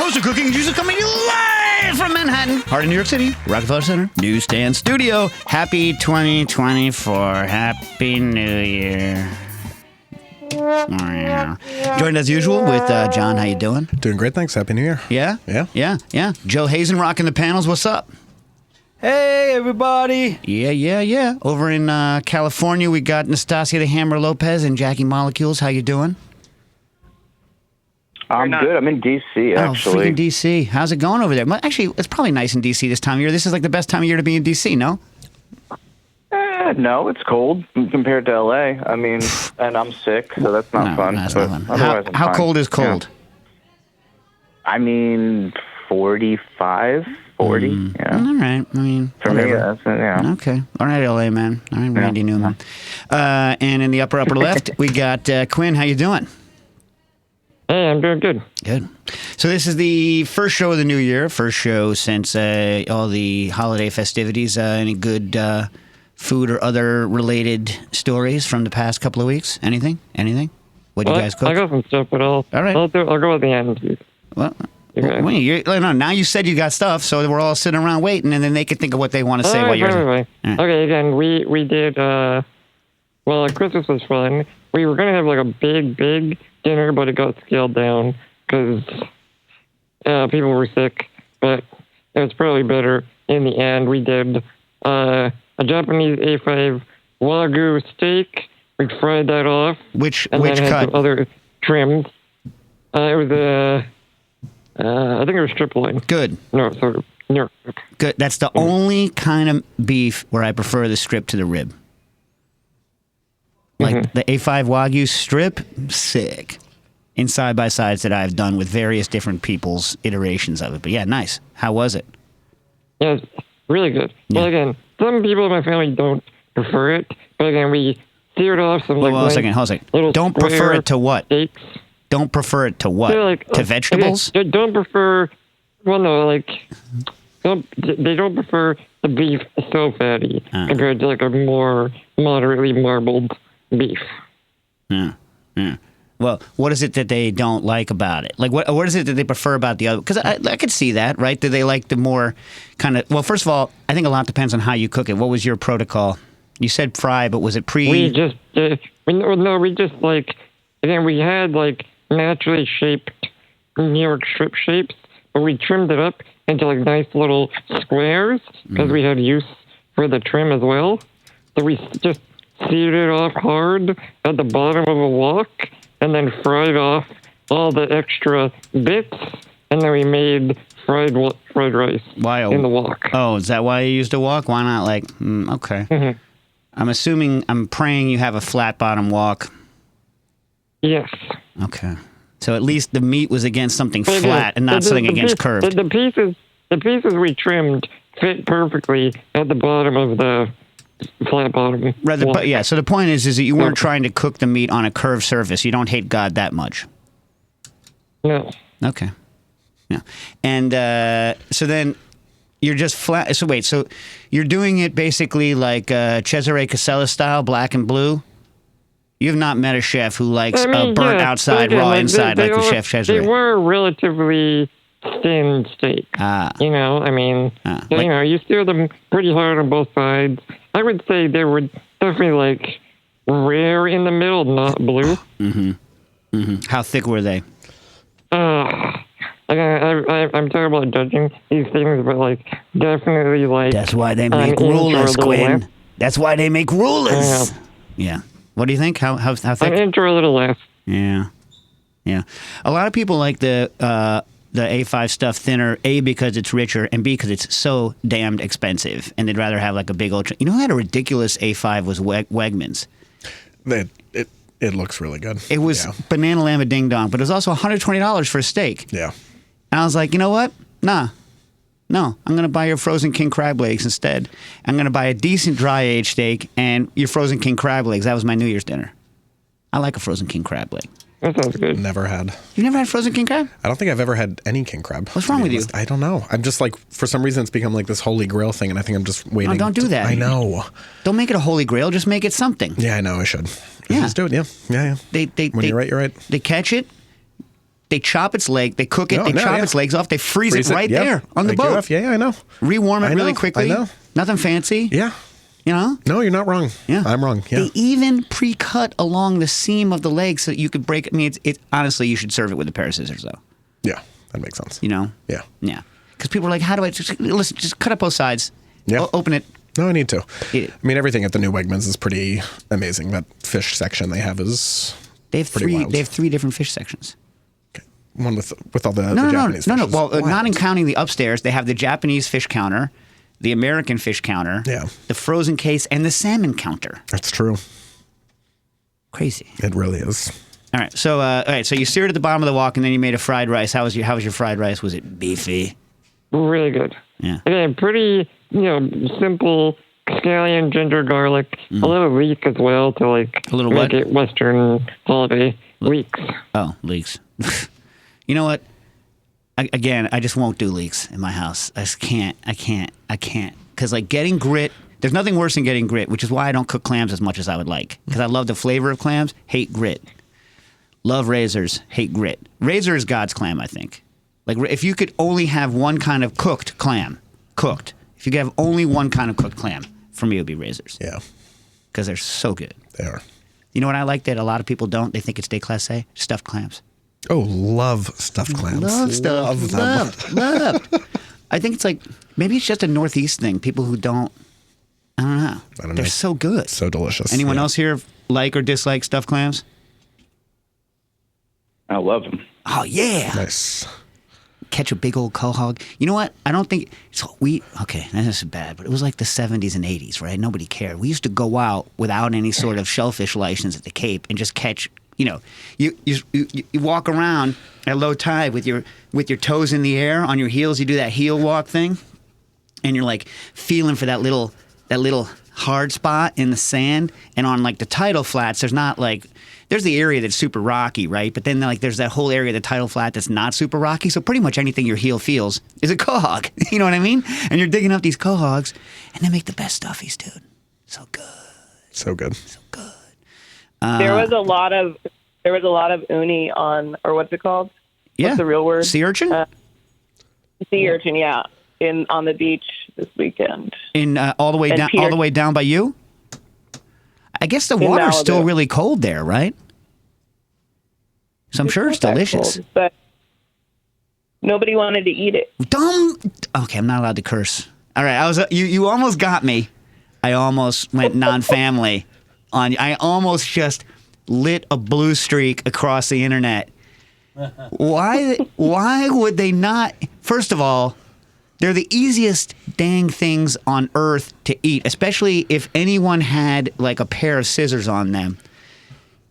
host of Cooking Juices, coming to you live from Manhattan, heart of New York City, Rockefeller Center, Newsstand Studio. Happy 2024. Happy New Year. Oh, yeah. Joined as usual with John. How you doing? Doing great, thanks. Happy New Year. Yeah? Yeah. Yeah. Joe Hazen rocking the panels. What's up? Hey, everybody. Yeah. Over in California, we got Nastasia the Hammer Lopez and Jackie Molecules. How you doing? I'm good. I'm in D.C., actually. Oh, freaking D.C. How's it going over there? Well, actually, it's probably nice in D.C. this time of year. This is like the best time of year to be in D.C., no? No, it's cold compared to L.A. I mean, and I'm sick, so that's not fun. That's but not fun. otherwise I'm How fine. cold is cold? Yeah. I mean, 45, 40. Yeah. All right. I mean, For me, whatever. yeah. Okay. All right, L.A., man. All right, Randy Newman. And in the upper left, we got Quinn. How you doing? Hey, I'm doing good. Good. So this is the first show of the new year, first show since all the holiday festivities. Any good food or other related stories from the past couple of weeks? Anything? What do you guys cook? I got some stuff, but I'll go at the end. Well, Okay. wait, now you said you got stuff, so we're all sitting around waiting, and then they can think of what they want to say. Right. Okay, again, we did, Christmas was fun. We were going to have like a big dinner, but it got scaled down because people were sick, but it was probably better in the end. We did a Japanese A5 Wagyu steak. We fried that off. Which and then had cut? some other trims. It was I think it was strip loin. Good. No. Good. That's the only kind of beef where I prefer the strip to the rib. Like the A5 Wagyu strip, sick. In side-by-sides that I've done with various different people's iterations of it. But yeah, nice. How was it? Yeah, it's really good. Yeah. Well, again, some people in my family don't prefer it, but again, we seared off some Hold on a second. little Don't prefer it to what? steaks. Don't prefer it to what? To vegetables? Okay, don't prefer. Well, no, they don't prefer the beef so fatty compared to like a more moderately marbled beef. Yeah. Well, what is it that they don't like about it? Like, what is it that they prefer about the other? Because I could see that, right? Do they like the more kind of? Well, first of all, I think a lot depends on how you cook it. What was your protocol? You said fry, but was it pre? We just again, we had like naturally shaped New York strip shapes, but we trimmed it up into like nice little squares because we had use for the trim as well. So we just seared it off hard at the bottom of a wok and then fried off all the extra bits, and then we made fried rice in the wok. Oh, is that why you used a wok? Why not okay. I'm praying you have a flat bottom wok. Yes. Okay. So at least the meat was against something flat and not something against curved. The pieces we trimmed fit perfectly at the bottom of the flat bottom. Yeah, so the point is that you weren't trying to cook the meat on a curved surface. You don't hate God that much. No. Okay. Yeah. And so then you're just flat. So wait, so you're doing it basically like Cesare Casella style, black and blue? You have not met a chef who likes burnt outside, raw inside like the Chef Cesare. They were relatively thin steak. You sear them pretty hard on both sides. I would say they were definitely like rare in the middle, not blue. How thick were they? I'm terrible at judging these things, but definitely That's why they make rulers, Quinn. That's why they make rulers. Yeah. What do you think? How thick? An inch or a little less. Yeah. A lot of people like the A5 stuff thinner, A, because it's richer, and B, because it's so damned expensive, and they'd rather have like a big old... You know who had a ridiculous A5 was Wegmans. It looks really good. It was banana lamb ding dong, but it was also $120 for a steak. Yeah. And I was like, you know what? No, I'm going to buy your frozen king crab legs instead. I'm going to buy a decent dry aged steak and your frozen king crab legs. That was my New Year's dinner. I like a frozen king crab leg. That sounds good. Never had. You never had frozen king crab? I don't think I've ever had any king crab. What's wrong with you? I don't know. I'm just for some reason it's become like this holy grail thing, and I think I'm just waiting. No, don't do that. I know. Don't make it a holy grail. Just make it something. Yeah, I know. I should. Yeah. Just do it. Yeah. When you're right, you're right. They catch it. They chop its leg, they cook it, chop its legs off, they freeze it right there on the boat. Yeah, I know. Rewarm it really quickly. I know. Nothing fancy. Yeah. You know? No, you're not wrong. Yeah. I'm wrong. Yeah. They even pre-cut along the seam of the leg so that you could break it. I mean, it's honestly, you should serve it with a pair of scissors, though. Yeah, that makes sense. You know? Yeah. Yeah. Because people are like, how do I listen? Just cut up both sides. Yeah. Open it. No, I need to. Eat it. I mean, everything at the new Wegmans is pretty amazing. That fish section they have is They have pretty wild. They have 3 different fish sections. Okay. One with all the No. Japanese fishes. Well, Wild. not in counting the upstairs. They have the Japanese fish counter, the American fish counter, the frozen case, and the salmon counter. That's true. Crazy. It really is. All right. So you seared at the bottom of the wok, and then you made a fried rice. How was your fried rice? Was it beefy? Really good. Yeah. Again, pretty, simple scallion, ginger, garlic, a little leek as well to like A little make what? it Western holiday leeks. Oh, leeks. You know what? I just won't do leeks in my house. I just can't. I can't. Because like getting grit, there's nothing worse than getting grit, which is why I don't cook clams as much as I would like. Because I love the flavor of clams, hate grit. Love razors, hate grit. Razor is God's clam, I think. Like if you could only have one kind of cooked clam, if you could have only one kind of cooked clam, for me it would be razors. Yeah. Because they're so good. They are. You know what I like that a lot of people don't? They think it's déclassé? Stuffed clams. Oh, love stuffed clams. Love stuff. Love. I think it's like, maybe it's just a Northeast thing. People who don't, I don't know. They're so good. So delicious. Anyone else here like or dislike stuffed clams? I love them. Oh, yeah. Nice. Catch a big old quahog. You know what? I don't think okay, this is bad, but it was like the 70s and 80s, right? Nobody cared. We used to go out without any sort of shellfish license at the Cape and just catch, you walk around at low tide with your toes in the air on your heels. You do that heel walk thing, and you're like feeling for that little hard spot in the sand. And on like the tidal flats, there's the area that's super rocky, right? But then like there's that whole area of the tidal flat that's not super rocky. So pretty much anything your heel feels is a quahog. You know what I mean? And you're digging up these quahogs, and they make the best stuffies, dude. So good. So good. So good. There was a lot of uni on, or what's it called? Yeah. What's the real word? Sea urchin? Sea urchin, yeah. On the beach this weekend. In all the way down by you? I guess the water's still really cold there, right? So I'm sure it's delicious. Cold, but nobody wanted to eat it. Dumb. Okay, I'm not allowed to curse. All right, you almost got me. I almost went non-family on you. I almost just lit a blue streak across the internet. Why would they not? First of all, they're the easiest dang things on earth to eat, especially if anyone had like a pair of scissors on them.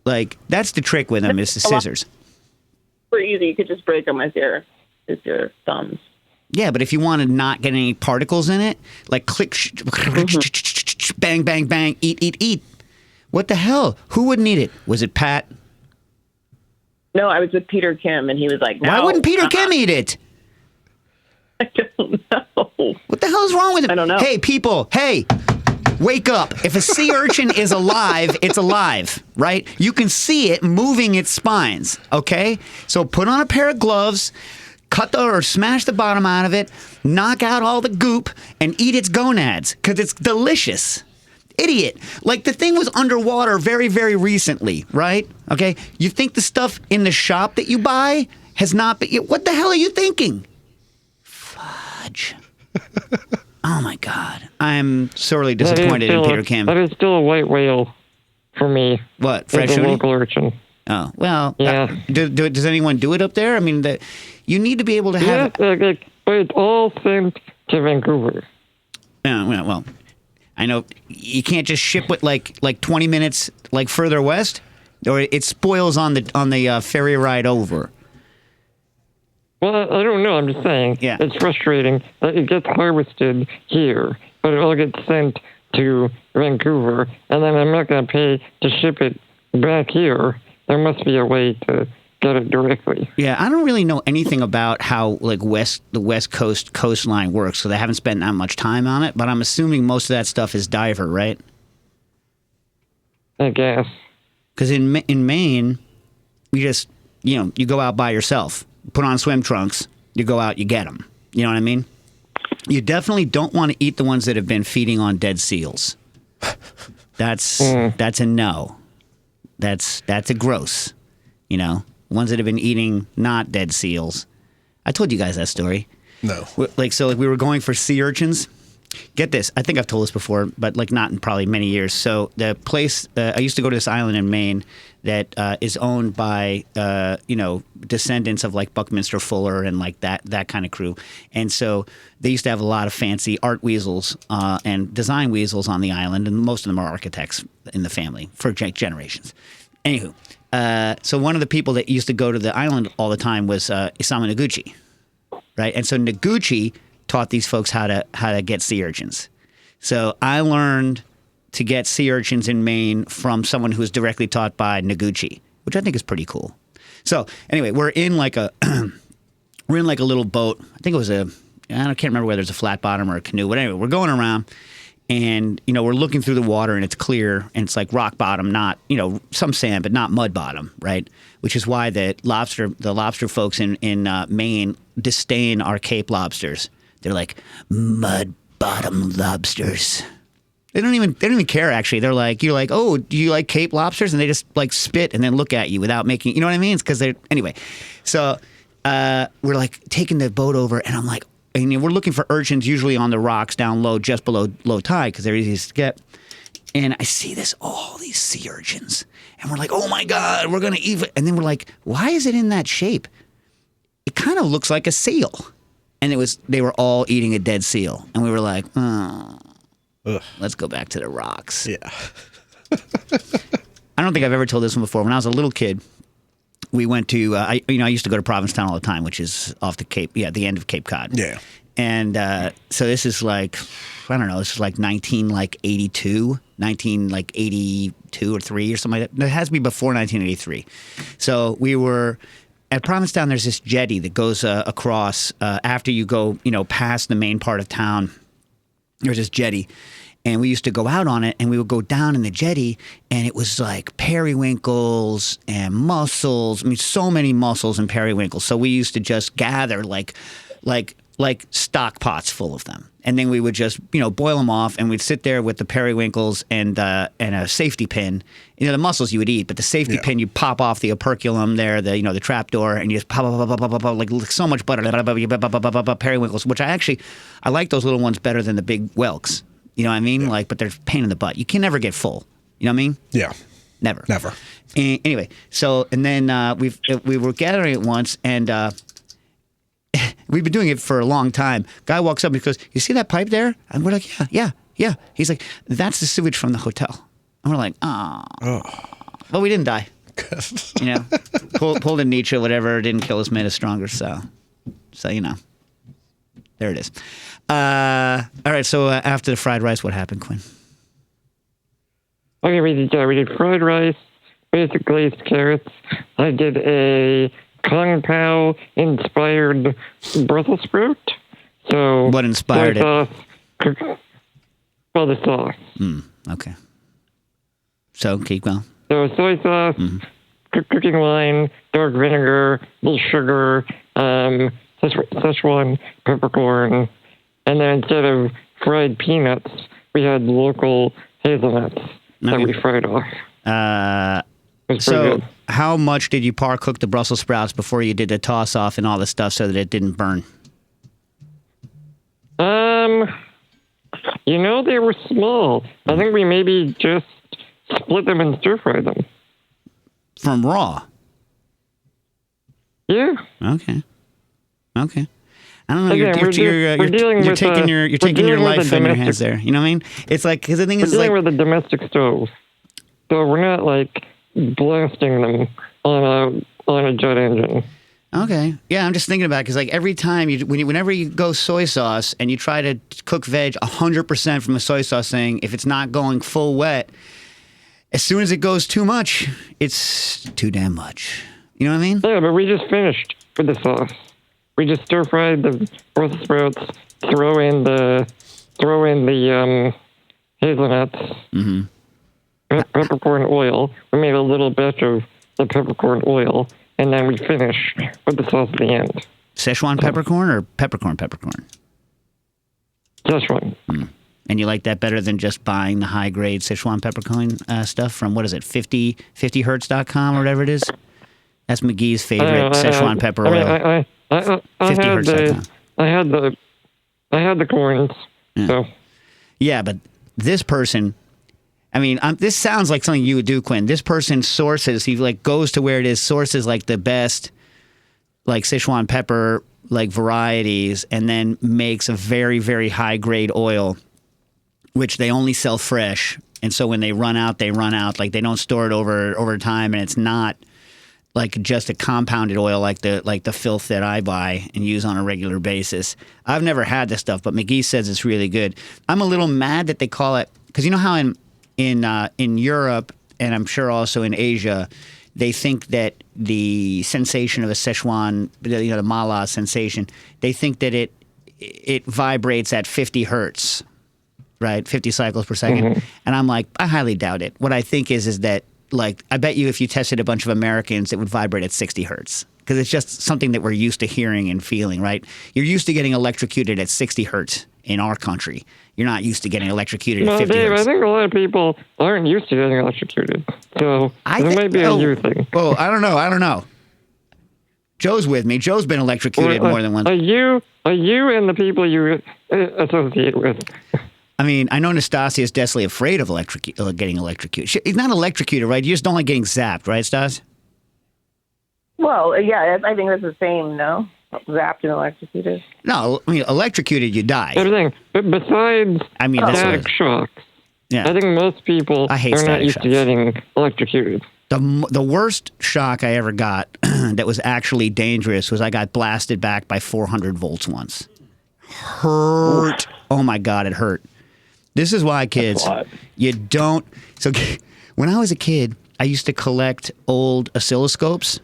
Like that's the trick with them is the scissors. Super easy. You could just break them with your thumbs. Yeah, but if you want to not get any particles in it, like click, bang, bang, bang, eat. What the hell? Who wouldn't eat it? Was it Pat? No, I was with Peter Kim, and he was like, no. Why wouldn't Peter Kim eat it? I don't know. What the hell is wrong with him? I don't know. Hey, people. Hey, wake up. If a sea urchin is alive, it's alive, right? You can see it moving its spines, okay? So put on a pair of gloves, cut or smash the bottom out of it, knock out all the goop, and eat its gonads, because it's delicious. Idiot. Like the thing was underwater very, very recently, right? Okay? You think the stuff in the shop that you buy has not been... What the hell are you thinking? Fudge. Oh, my God. I'm sorely disappointed in Peter Kim. That is still a white whale for me. What? Fresh a uni? local urchin. Oh, well. Yeah. Does anyone do it up there? I mean, you need to be able to have... Yeah, but it's all sent to Vancouver. Well, I know you can't just ship it like 20 minutes like further west, or it spoils on the ferry ride over. Well, I don't know. I'm just saying. Yeah. It's frustrating that it gets harvested here, but it all gets sent to Vancouver, and then I'm not going to pay to ship it back here. There must be a way to get it directly. Yeah, I don't really know anything about how like the West Coast coastline works, because I haven't spent that much time on it. But I'm assuming most of that stuff is diver, right? I guess. Because in Maine, we just you go out by yourself, put on swim trunks, you go out, you get them. You know what I mean? You definitely don't want to eat the ones that have been feeding on dead seals. That's a no. That's a gross. Ones that have been eating not dead seals. I told you guys that story. No. We were going for sea urchins. Get this. I think I've told this before, but not in probably many years. So the place, I used to go to this island in Maine that is owned by, descendants of like Buckminster Fuller and like that kind of crew. And so they used to have a lot of fancy art weasels and design weasels on the island. And most of them are architects in the family for generations. Anywho, so one of the people that used to go to the island all the time was Isamu Noguchi, right? And so Noguchi taught these folks how to get sea urchins. So I learned to get sea urchins in Maine from someone who was directly taught by Noguchi, which I think is pretty cool. So anyway, we're in like a little boat. I think it was I can't remember whether it's a flat bottom or a canoe. But anyway, we're going around. And, we're looking through the water and it's clear and it's like rock bottom, not, some sand, but not mud bottom, right? Which is why the lobster folks in Maine disdain our Cape lobsters. They're like mud bottom lobsters. They don't even care, actually. They're like, you're like, oh, do you like Cape lobsters? And they just like spit and then look at you without making, you know what I mean? It's because anyway. So we're like taking the boat over and I'm like, and we're looking for urchins usually on the rocks down low, just below low tide, because they're easy to get. And I see all these sea urchins. And we're like, oh my God, we're going to eat it. And then we're like, why is it in that shape? It kind of looks like a seal. And they were all eating a dead seal. And we were like, let's go back to the rocks. Yeah. I don't think I've ever told this one before. When I was a little kid, we went to, I used to go to Provincetown all the time, which is off the Cape, the end of Cape Cod. Yeah. And so this is like, I don't know, this is like 1982 or 3 or something like that. It has to be before 1983. So we were at Provincetown. There's this jetty that goes across after you go, past the main part of town. There's this jetty. And we used to go out on it, and we would go down in the jetty, and it was like periwinkles and mussels. I mean, so many mussels and periwinkles. So we used to just gather like stock pots full of them, and then we would just boil them off, and we'd sit there with the periwinkles and a safety pin. The mussels you would eat, but the safety pin you pop off the operculum there, the trap door, and you just pop like so much butter, periwinkles. Which I like those little ones better than the big whelks. You know what I mean? Yeah. But they're a pain in the butt. You can never get full. You know what I mean? Yeah. Never. Anyway, so and then we were gathering it once, and we've been doing it for a long time. Guy walks up and he goes, "You see that pipe there?" And we're like, "Yeah." He's like, "That's the sewage from the hotel." And we're like, "Oh." But we didn't die. Pulled a Nietzsche, whatever. Didn't kill us, made us stronger. So there it is. All right, so after the fried rice, what happened, Quinn? Okay, we did fried rice, basic glazed carrots. I did a Kung Pao inspired Brussels sprout. So what inspired it? The sauce. Okay. So keep going. So soy sauce, cooking wine, dark vinegar, little sugar, Szechuan peppercorn. And then instead of fried peanuts, we had local hazelnuts that we fried off. So how much did you par cook the Brussels sprouts before you did the toss off and all the stuff so that it didn't burn? They were small. I think we maybe just split them and stir fry them. From raw? Yeah. Okay. I don't know. Again, You're taking your life in your hands there. You know what I mean? It's like, because the thing is, we're dealing with a domestic stove, so we're not like blasting them on a jet engine. Okay. Yeah, I'm just thinking about it because every time whenever you go soy sauce and you try to cook veg 100% from a soy sauce thing, if it's not going full wet, as soon as it goes too much, it's too damn much. You know what I mean? Yeah, but we just finished with the sauce. We just stir fried the Brussels sprouts, throw in the hazelnuts, peppercorn oil. We made a little batch of the peppercorn oil, and then we Szechuan peppercorn or peppercorn? Szechuan. And you like that better than just buying the high-grade Szechuan peppercorn stuff from, what is it, 50hertz.com or whatever it is? That's McGee's favorite Szechuan pepper oil. I 50hertz.com. I had the coins. Yeah. So Yeah, but this person, I mean, this sounds like something you would do, Quinn. This person sources, he like goes to where it is, sources like the best, like Szechuan pepper, like varieties, and then makes a very, very high grade oil, which they only sell fresh. And so when they run out, they run out. Like they don't store it over time, and it's not like just a compounded oil like the filth that I buy and use on a regular basis. I've never had this stuff, but McGee says it's really good. I'm a little mad that they call it, because you know how in Europe, and I'm sure also in Asia, they think that the sensation of a Szechuan, the mala sensation, they think that it vibrates at 50 hertz, right? 50 cycles per second. Mm-hmm. And I'm like, I highly doubt it. What I think is that, like, I bet you if you tested a bunch of Americans, it would vibrate at 60 hertz, because it's just something that we're used to hearing and feeling, right? You're used to getting electrocuted at 60 hertz in our country. You're not used to getting electrocuted at 50 Dave, hertz. I think a lot of people aren't used to getting electrocuted. So it might be a you thing. Oh, I don't know. Joe's with me. Joe's been electrocuted more than once. Are you and the people you associate with? I mean, I know Nastasia is deathly afraid of getting electrocuted. He's not electrocuted, right? You just don't like getting zapped, right, Stas? Well, yeah, I think that's the same, no? Zapped and electrocuted. No, I mean, electrocuted, you die. Everything. But besides static shocks, yeah. I think most people I hate are not static used shocks. to getting electrocuted. The worst shock I ever got that was actually dangerous was I got blasted back by 400 volts once. Hurt. Oh, my God, it hurt. This is why, kids, you don't... So when I was a kid, I used to collect old oscilloscopes,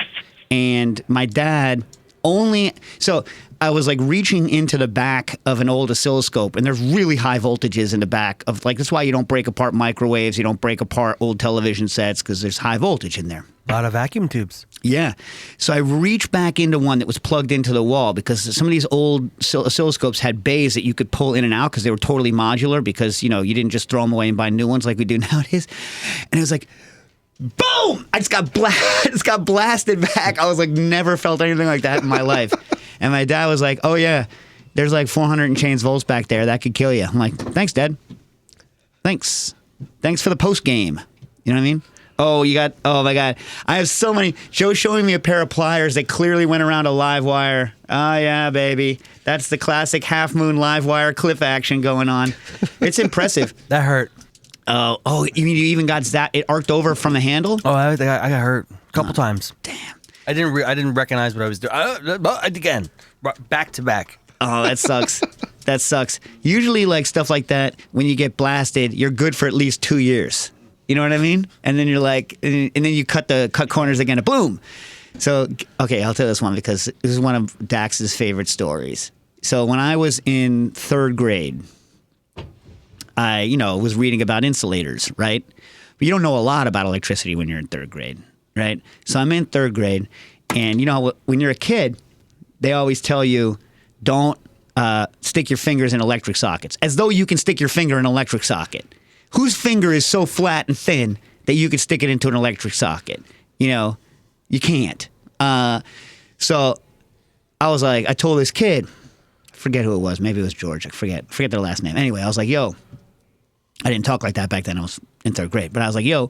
and my dad only... So I was like reaching into the back of an old oscilloscope, and there's really high voltages in the back of... Like, that's why you don't break apart microwaves, you don't break apart old television sets, because there's high voltage in there. A lot of vacuum tubes. Yeah. So I reached back into one that was plugged into the wall, because some of these old oscilloscopes had bays that you could pull in and out because they were totally modular, because, you didn't just throw them away and buy new ones like we do nowadays. And it was like, boom! I just got blasted back. I was like, never felt anything like that in my life. And my dad was like, oh, yeah, there's like 400 and change volts back there. That could kill you. I'm like, thanks, Dad. Thanks for the post game. You know what I mean? Oh my God. I have so many. Joe's showing me a pair of pliers that clearly went around a live wire. Oh, yeah, baby. That's the classic half moon live wire cliff action going on. It's impressive. That hurt. Oh, you mean you even got that? It arced over from the handle? Oh, I got hurt a couple times. Damn. I didn't recognize what I was doing. Again, back to back. Oh, that sucks. That sucks. Usually, like stuff like that, when you get blasted, you're good for at least 2 years. You know what I mean? And then you're like, and then you cut corners again, and boom. So, okay, I'll tell this one because this is one of Dax's favorite stories. So when I was in third grade, I, was reading about insulators, right? But you don't know a lot about electricity when you're in third grade, right? So I'm in third grade, and when you're a kid, they always tell you, don't stick your fingers in electric sockets, as though you can stick your finger in an electric socket. Whose finger is so flat and thin that you could stick it into an electric socket? You can't. So I was like, I told this kid, I forget who it was. Maybe it was George. I forget their last name. Anyway, I was like, yo, I didn't talk like that back then. I was in third grade. But I was like, yo,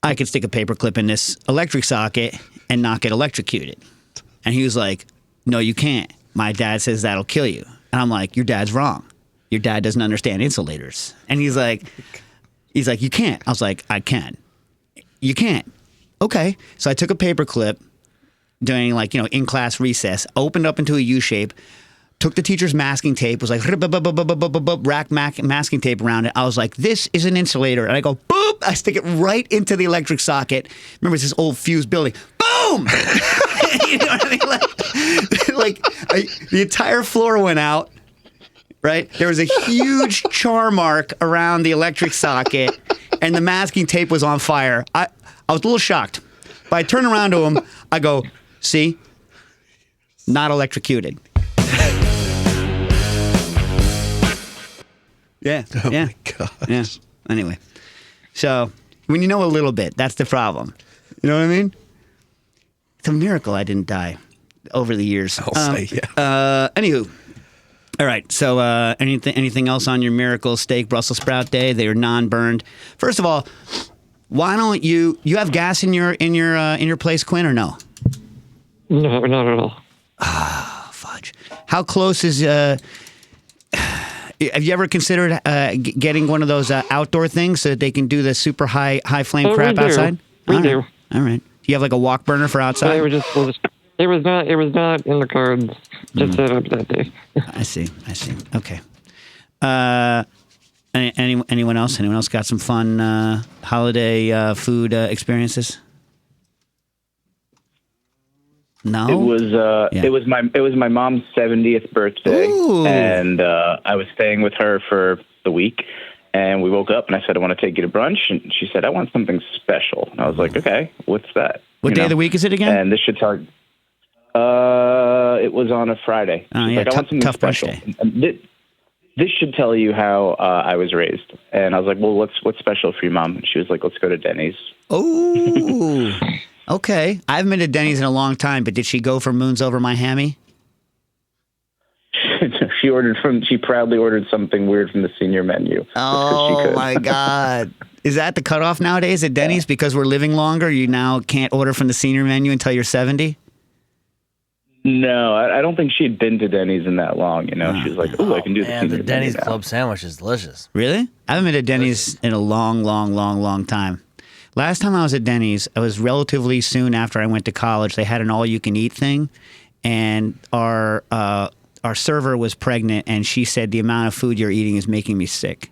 I could stick a paper clip in this electric socket and not get electrocuted. And he was like, no, you can't. My dad says that'll kill you. And I'm like, your dad's wrong. Your dad doesn't understand insulators. And he's like, you can't. I was like, I can. You can't. Okay. So I took a paper clip during in class recess, opened up into a U shape, took the teacher's masking tape, was like, rack masking tape around it. I was like, this is an insulator. And I go, boop. I stick it right into the electric socket. Remember, it's this old fused building. Boom! You know what I mean? The entire floor went out. Right? There was a huge char mark around the electric socket, and the masking tape was on fire. I was a little shocked. But I turn around to him. I go, see? not electrocuted. Yeah. Oh yeah. my gosh. Yeah. Anyway, so when you know a little bit, that's the problem. You know what I mean? It's a miracle I didn't die over the years. I'll say, yeah. Anywho, all right. So anything else on your miracle steak Brussels sprout day? They are non-burned. First of all, why don't you have gas in your place, Quinn, or no? No, not at all. Oh, fudge. How close is have you ever considered getting one of those outdoor things so that they can do the super high flame Oh, crap we do. outside? We All do. right. All right. Do you have like a walk burner for But outside? it was not in the cards to set up that day. I see. Okay. Anyone else? Anyone else got some fun holiday food experiences? No. It was my mom's 70th birthday, Ooh. and I was staying with her for the week. And we woke up, and I said, I want to take you to brunch. And she said, I want something special. And I was like, okay, what's that? What day of the week is it again? And this should tell. It was on a Friday. Oh, She's yeah, like, I want something tough brunch special. day. And this should tell you how I was raised. And I was like, well, what's special for you, Mom? And she was like, let's go to Denny's. Oh, okay. I haven't been to Denny's in a long time, but did she go for moons over my hammy? She proudly ordered something weird from the senior menu. Just 'cause she Oh could. my God. Is that the cutoff nowadays at Denny's? Because we're living longer, you now can't order from the senior menu until you're 70? No, I don't think she had been to Denny's in that long. You know, she was like, "Oh, I can do the And senior the menu Denny's now." club sandwich is delicious. Really? I haven't been to Denny's in a long time. Last time I was at Denny's, I was relatively soon after I went to college. They had an all-you-can-eat thing, and our server was pregnant, and she said, the amount of food you're eating is making me sick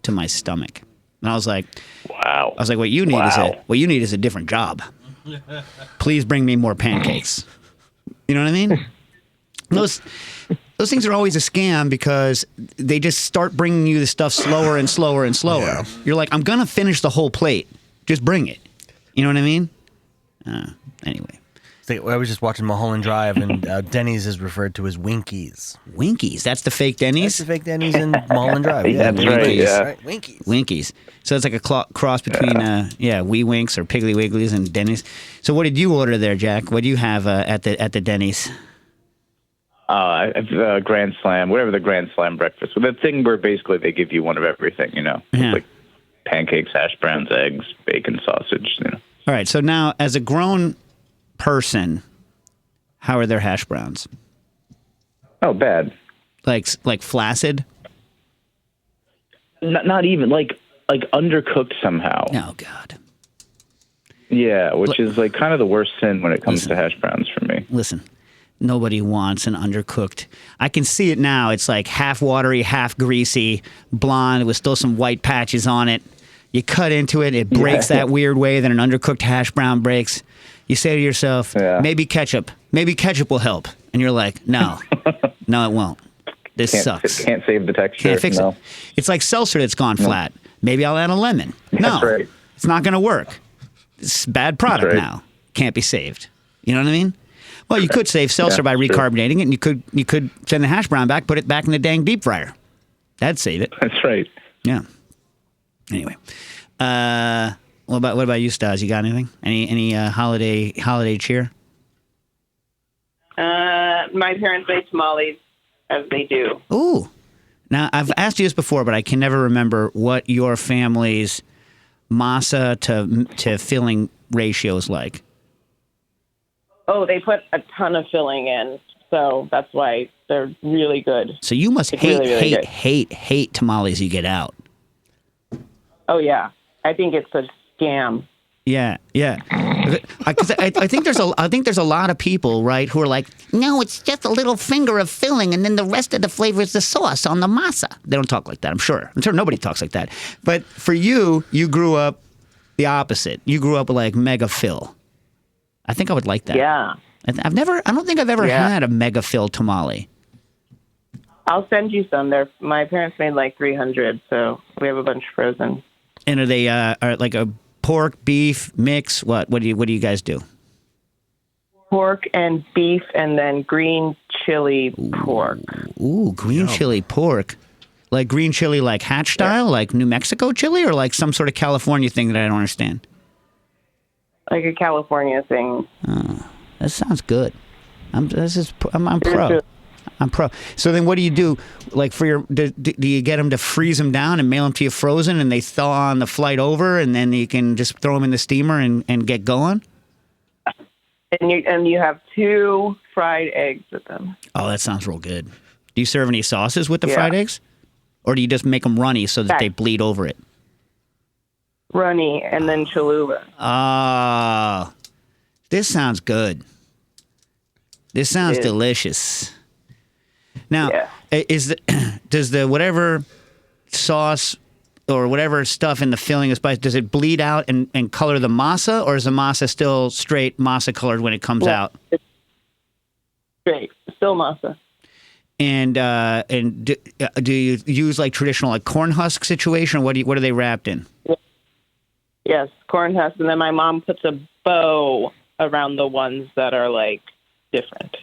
to my stomach. And I was like, Wow. I was like, what you need is a different job. Please bring me more pancakes. You know what I mean? Those things are always a scam because they just start bringing you the stuff slower and slower and slower. Yeah. You're like, I'm going to finish the whole plate. Just bring it. You know what I mean? Anyway. I was just watching Mulholland Drive, and Denny's is referred to as Winkies. Winkies. That's the fake That's Denny's? the fake Denny's in Mulholland Drive. Yeah, That's right, Winkies. yeah. Right, Winkies. Winkies. So it's like a cross between, Wee Winks or Piggly Wigglies and Denny's. So what did you order there, Jack? What do you have at the Denny's? Grand Slam, whatever the Grand Slam breakfast. The thing where basically they give you one of everything, you know. Yeah. It's like pancakes, hash browns, eggs, bacon, sausage, you know. All right. So now, as a grown person, how are their hash browns? Oh, bad. Like flaccid? Not even like undercooked somehow. Oh God. Yeah, which is like kind of the worst sin when it comes to hash browns for me. Listen, nobody wants an undercooked. I can see it now. It's like half watery, half greasy, blonde with still some white patches on it. You cut into it, it breaks that weird way that an undercooked hash brown breaks. You say to yourself, maybe ketchup will help. And you're like, no, no, it won't. This sucks. Can't save the texture. Can't fix no. it. It's like seltzer that's gone flat. Maybe I'll add a lemon. No, That's right. it's not going to work. It's a bad product That's right. now. Can't be saved. You know what I mean? Well, you could save seltzer by true. recarbonating it, and you could send the hash brown back, put it back in the dang deep fryer. That'd save it. That's right. Yeah. Anyway, what about you, Stas? You got anything? Any holiday cheer? My parents make tamales, as they do. Ooh. Now, I've asked you this before, but I can never remember what your family's masa to filling ratio is like. Oh, they put a ton of filling in, so that's why they're really good. So you must It's really, really good. hate tamales you get out. Oh, yeah. I think it's a scam. Yeah. Because I think there's a lot of people, right, who are like, no, it's just a little finger of filling, and then the rest of the flavor is the sauce on the masa. They don't talk like that. I'm sure nobody talks like that. But for you grew up the opposite. You grew up with like mega fill. I think I would like that. Yeah. I don't think I've ever had a mega fill tamale. I'll send you some. My parents made like 300, so we have a bunch frozen. And are they are like a pork, beef mix? What do you guys do? pork and beef, and then green chili pork. Ooh, green chili pork. Like green chili, like hatch style, like New Mexico chili, or like some sort of California thing that I don't understand? Like a California thing. That sounds good. I'm pro. I'm pro. So then what do you do? Like for your, do you get them to freeze them down and mail them to you frozen and they thaw on the flight over and then you can just throw them in the steamer and get going? And you have 2 fried eggs with them. Oh, that sounds real good. Do you serve any sauces with the fried eggs? Or do you just make them runny so that they bleed over it? Runny and then Cholula. Ah, this sounds good. This sounds delicious. Now, does the whatever sauce or whatever stuff in the filling is spiced, does it bleed out and color the masa, or is the masa still straight masa colored when it comes out? It's straight, still masa. And do you use like traditional like corn husk situation? Or what are they wrapped in? Yes, corn husk, and then my mom puts a bow around the ones that are like different.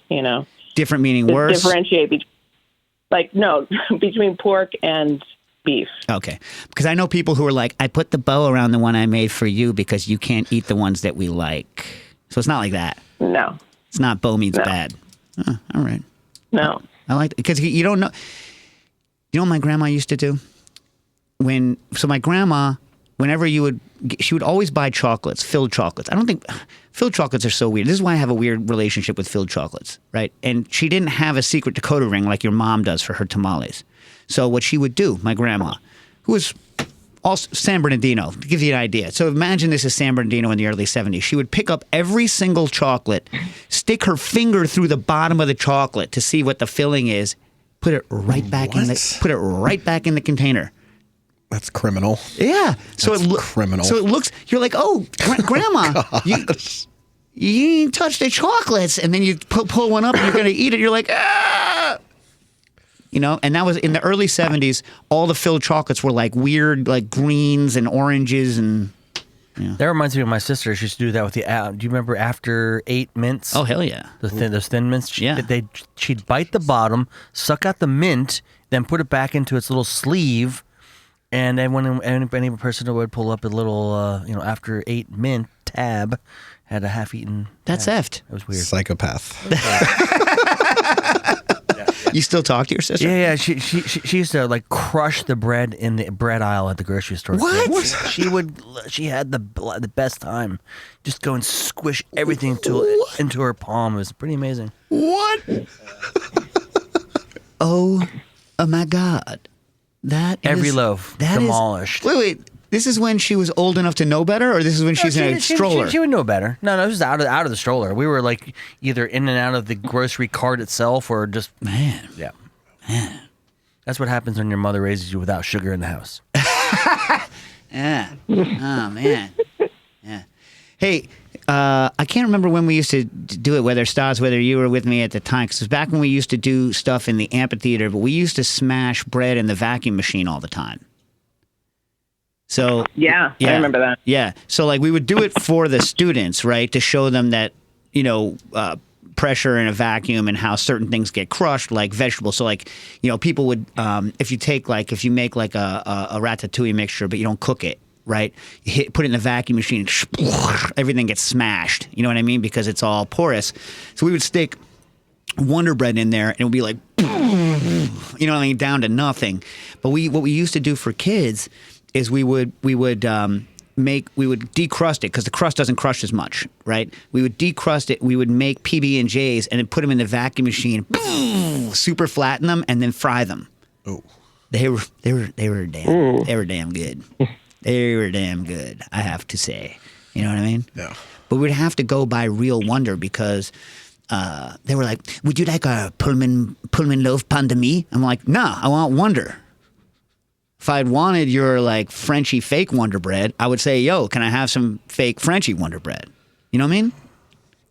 Different meaning to worse. Differentiate between pork and beef. Okay, because I know people who are like, I put the bow around the one I made for you because you can't eat the ones that we like. So it's not like that. No, it's not bow means bad. All right. No. I like it because you don't know. You know what my grandma used to do? My grandma, whenever she would always buy chocolates, filled chocolates. I don't think filled chocolates are so weird. This is why I have a weird relationship with filled chocolates, right? And she didn't have a secret decoder ring like your mom does for her tamales. So what she would do, my grandma, who was also San Bernardino, to give you an idea. So imagine this is San Bernardino in the early 70s. She would pick up every single chocolate, stick her finger through the bottom of the chocolate to see what the filling is, put it right back in the container. That's criminal. Yeah. So That's criminal. So it looks, you're like, oh, Grandma, you didn't touch the chocolates. And then you pull one up and you're going to eat it. You're like, ah. And that was in the early 70s. All the filled chocolates were like weird, like greens and oranges and. That reminds me of my sister. She used to do that with the. Do you remember after 8 mints? Oh hell yeah! Those thin mints. She'd bite the bottom, suck out the mint, then put it back into its little sleeve, and then when any person would pull up a little, after 8 mint tab, had a half-eaten. That's effed. It was weird. Psychopath. You still talk to your sister? Yeah. She used to like crush the bread in the bread aisle at the grocery store. What? She had the best time. Just go and squish everything into her palm. It was pretty amazing. What? Oh my God! Every loaf demolished. Wait. This is when she was old enough to know better, or this is when she's in a stroller? She would know better. No, it was out of the stroller. We were like either in and out of the grocery cart itself, or just man. That's what happens when your mother raises you without sugar in the house. Yeah. Oh man. Yeah. Hey, I can't remember when we used to do it. Whether you were with me at the time, because it was back when we used to do stuff in the amphitheater. But we used to smash bread in the vacuum machine all the time. So yeah, I remember that. Yeah, so like we would do it for the students, right, to show them that pressure in a vacuum and how certain things get crushed, like vegetables. So like people would if you make like a ratatouille mixture, but you don't cook it, right? You put it in the vacuum machine, and everything gets smashed. You know what I mean? Because it's all porous. So we would stick Wonder Bread in there, and it would be like down to nothing. But what we used to do for kids is we would decrust it because the crust doesn't crush as much, right? We would decrust it. We would make PB&Js and then put them in the vacuum machine, super flatten them, and then fry them. Oh, they were damn good. They were damn good, I have to say. You know what I mean? Yeah. But we'd have to go buy real Wonder because they were like, "Would you like a Pullman loaf pain de mie?" I'm like, "No, I want Wonder." If I'd wanted your like Frenchy fake Wonder Bread, I would say, "Yo, can I have some fake Frenchy Wonder Bread?" You know what I mean?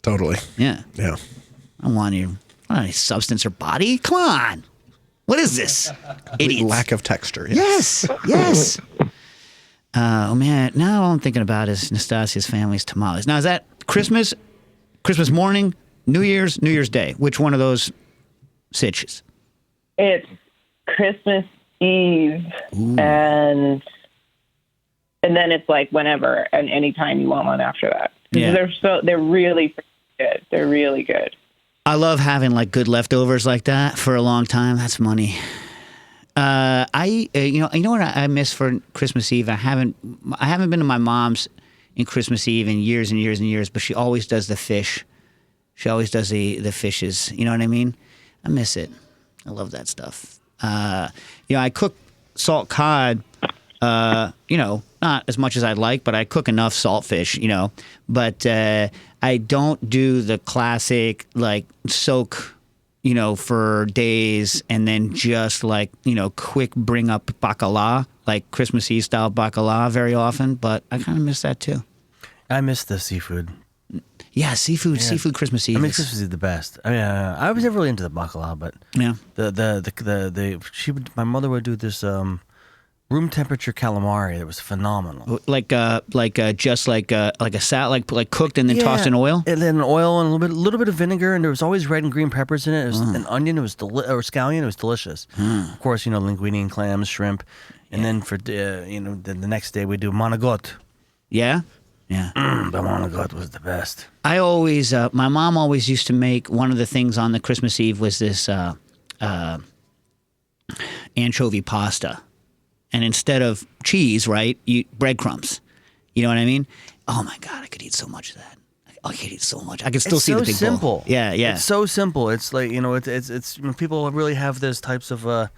Totally. Yeah. Yeah. I don't want any substance or body. Come on. What is this? Idiots. Lack of texture. Yes. Oh man, now all I'm thinking about is Nastasia's family's tamales. Now is that Christmas morning, New Year's Day. Which one of those sitches? It's Christmas Eve, and then it's like whenever and anytime you want one after that. Yeah. They're really good. They're really good. I love having like good leftovers like that for a long time. That's money. You know what I miss for Christmas Eve? I haven't been to my mom's in Christmas Eve in years and years and years, but she always does the fish. She always does the fishes. You know what I mean? I miss it. I love that stuff. I cook salt cod. Not as much as I'd like, but I cook enough saltfish. But I don't do the classic like soak. For days and then just like, quick bring up bacala, like Christmas Eve style bacala very often, but I kind of miss that too. I miss the seafood. Yeah, seafood Christmas Eve. I mean, Christmas is the best. I mean, I was never really into the bacala, but yeah, my mother would do this room temperature calamari that was phenomenal. Like a salad, like cooked and then tossed in oil. And then oil and a little bit of vinegar, and there was always red and green peppers in it. It was an onion. It was or scallion. It was delicious. Of course, linguine and clams, shrimp, and then for the next day we do managot. Yeah. Yeah. The managot was the best. I always, my mom always used to make one of the things on the Christmas Eve was this anchovy pasta. And instead of cheese, right, you breadcrumbs. You know what I mean? Oh my God, I could eat so much of that. I could eat so much. I could still see the big simple. bowl. Yeah. It's so simple. It's like it's people really have those types of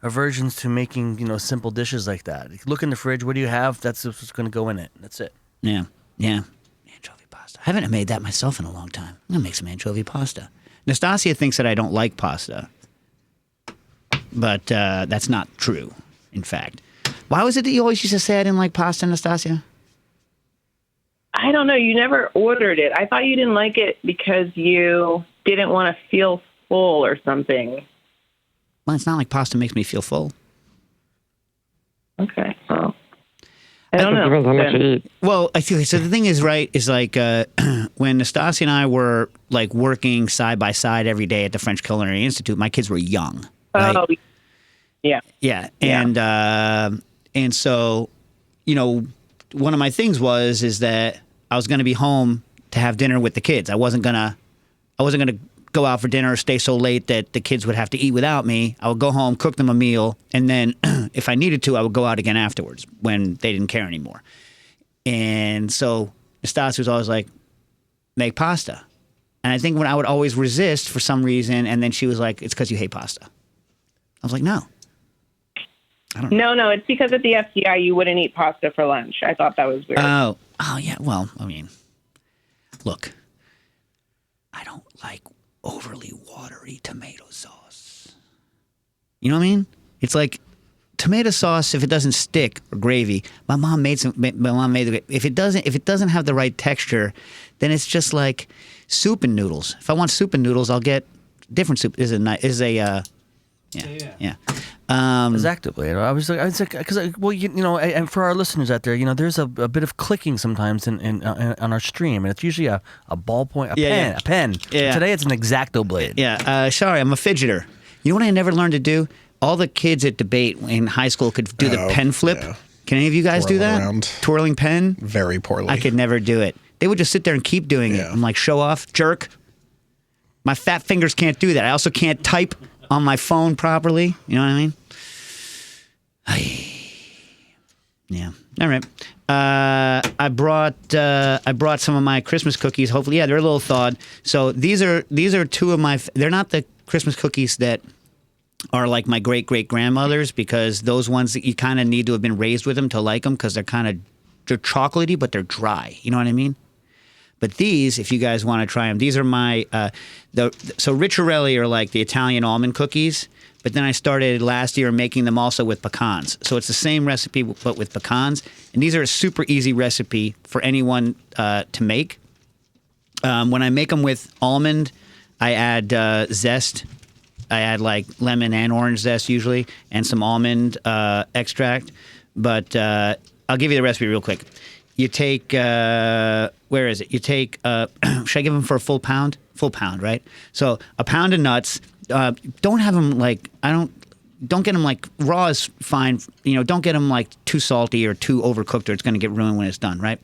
aversions to making simple dishes like that. Look in the fridge. What do you have? That's what's going to go in it. That's it. Yeah. Anchovy pasta. I haven't made that myself in a long time. I'm gonna make some anchovy pasta. Nastasia thinks that I don't like pasta, but that's not true. In fact. Why was it that you always used to say I didn't like pasta, Nastasia? I don't know. You never ordered it. I thought you didn't like it because you didn't want to feel full or something. Well, it's not like pasta makes me feel full. Okay. Well, I don't know. Depends how much you eat. Well, I feel so. The thing is, right, is like when Nastasia and I were like working side by side every day at the French Culinary Institute, my kids were young. Right? Oh, yeah. Yeah. And so, one of my things is that I was going to be home to have dinner with the kids. I wasn't going to go out for dinner or stay so late that the kids would have to eat without me. I would go home, cook them a meal, and then if I needed to, I would go out again afterwards when they didn't care anymore. And so Nastasia was always like, make pasta. And I think when I would always resist for some reason, and then she was like, it's because you hate pasta. I was like, no. I don't know. No, it's because at the FCI you wouldn't eat pasta for lunch. I thought that was weird. Oh, yeah. Well, I mean, look, I don't like overly watery tomato sauce. You know what I mean? It's like tomato sauce. If it doesn't stick, or gravy. My mom made the. If it doesn't have the right texture, then it's just like soup and noodles. If I want soup and noodles, I'll get different soup. Yeah. Exactly. I was like, because and for our listeners out there, there's a bit of clicking sometimes in on our stream, and it's usually a ballpoint, a pen. Yeah. Today it's an X-Acto blade. Yeah. Sorry, I'm a fidgeter. You know what I never learned to do? All the kids at debate in high school could do the pen flip. Yeah. Can any of you guys do that? Around. Twirling pen? Very poorly. I could never do it. They would just sit there and keep doing it. I'm like, show off, jerk. My fat fingers can't do that. I also can't type on my phone properly. You know what I mean? Yeah. All right. I brought some of my Christmas cookies. Hopefully, they're a little thawed. So these are two of my. They're not the Christmas cookies that are like my great grandmother's, because those ones that you kind of need to have been raised with them to like them, because they're chocolatey but they're dry. You know what I mean? But these, if you guys want to try them, these are my so Ricciarelli are like the Italian almond cookies. But then I started last year making them also with pecans. So it's the same recipe but with pecans. And these are a super easy recipe for anyone to make. When I make them with almond, I add zest. I add like lemon and orange zest usually, and some almond extract. But I'll give you the recipe real quick. You take where is it? You take should I give them for a full pound? Full pound, right? So a pound of nuts. Don't have them like Don't get them like raw is fine. Don't get them like too salty or too overcooked, or it's going to get ruined when it's done, right?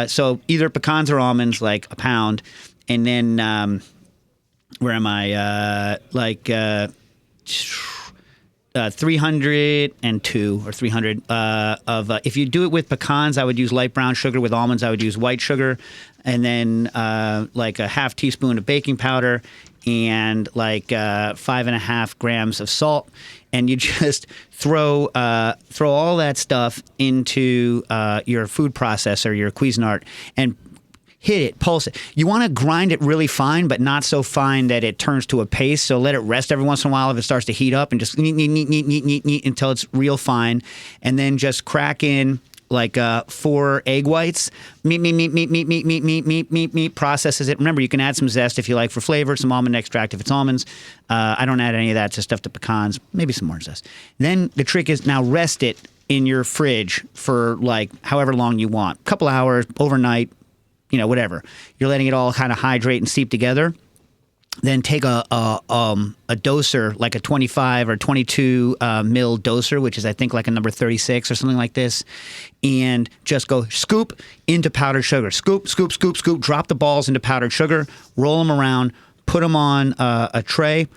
So either pecans or almonds, like a pound, and then where am I? 302 or 300 of. If you do it with pecans, I would use light brown sugar. With almonds, I would use white sugar, and then like a half teaspoon of baking powder. And like 5.5 grams of salt, and you just throw all that stuff into your food processor, your Cuisinart, and hit it, pulse it. You want to grind it really fine, but not so fine that it turns to a paste. So let it rest every once in a while if it starts to heat up, and just neat until it's real fine, and then just crack in like 4 egg whites, meat, processes it. Remember, you can add some zest if you like for flavor, some almond extract if it's almonds. I don't add any of that to stuff to pecans, maybe some more zest. Then the trick is now rest it in your fridge for like however long you want, couple hours, overnight, whatever. You're letting it all kind of hydrate and steep together. Then take a doser, like a 25 or 22 mil doser, which is I think like a number 36 or something like this, and just go scoop into powdered sugar. Scoop, scoop, scoop, scoop. Drop the balls into powdered sugar. Roll them around. Put them on a tray.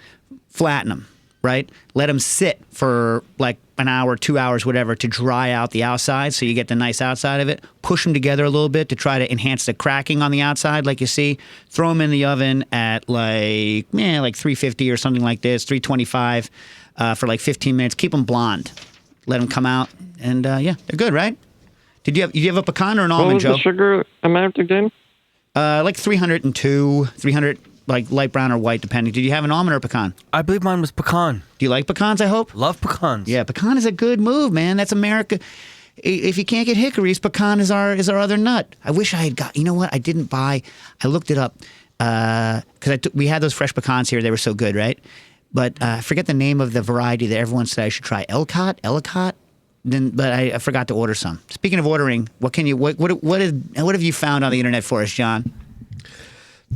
Flatten them. Right? Let them sit for like an hour, 2 hours, whatever, to dry out the outside so you get the nice outside of it. Push them together a little bit to try to enhance the cracking on the outside, like you see. Throw them in the oven at like 350 or something like this, 325 for like 15 minutes. Keep them blonde. Let them come out, and they're good, right? Did you have a pecan or an almond, Joe? What was the sugar amount again? Like 302, 300. Like light brown or white, depending. Did you have an almond or a pecan? I believe mine was pecan. Do you like pecans, I hope? Love pecans. Yeah, pecan is a good move, man. That's America. If you can't get hickories, pecan is our other nut. I wish I had got, you know what? I didn't buy, I looked it up because we had those fresh pecans here. They were so good, right? But I forget the name of the variety that everyone said I should try. Ellicott? But I forgot to order some. Speaking of ordering, what have you found on the internet for us, John?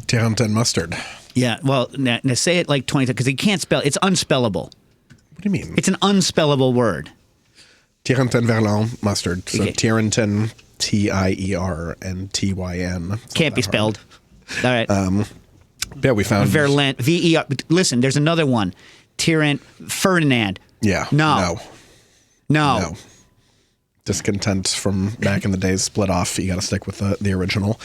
Tarragon mustard. Yeah, well, now say it like 20 times, because you can't spell. It's unspellable. What do you mean? It's an unspellable word. Tarragon Verlan mustard. So Okay. Tarragon, Tierntyn. Can't be spelled. All right. Yeah, we found Verlan, V-E-R. Listen, there's another one. Ferdinand. Yeah. No. Discontent from back in the days split off. You got to stick with the original.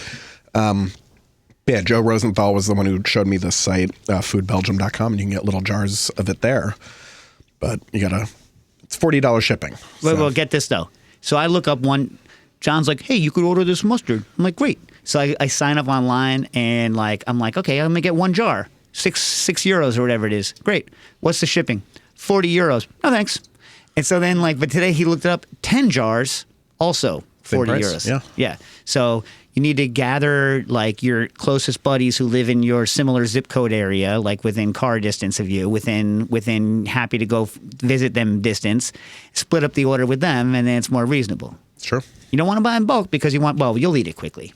Yeah, Joe Rosenthal was the one who showed me this site, foodbelgium.com, and you can get little jars of it there. But it's $40 shipping. Well, get this, though. So I look up one. John's like, hey, you could order this mustard. I'm like, great. So I sign up online, and I'm like, okay, I'm going to get one jar. €6 or whatever it is. Great. What's the shipping? €40. No, thanks. And so then, but today he looked it up. 10 jars, also €40. Yeah. Yeah. So you need to gather your closest buddies who live in your similar zip code area, like within car distance of you, within happy to go visit them distance, split up the order with them, and then it's more reasonable. Sure. You don't want to buy in bulk because you'll eat it quickly.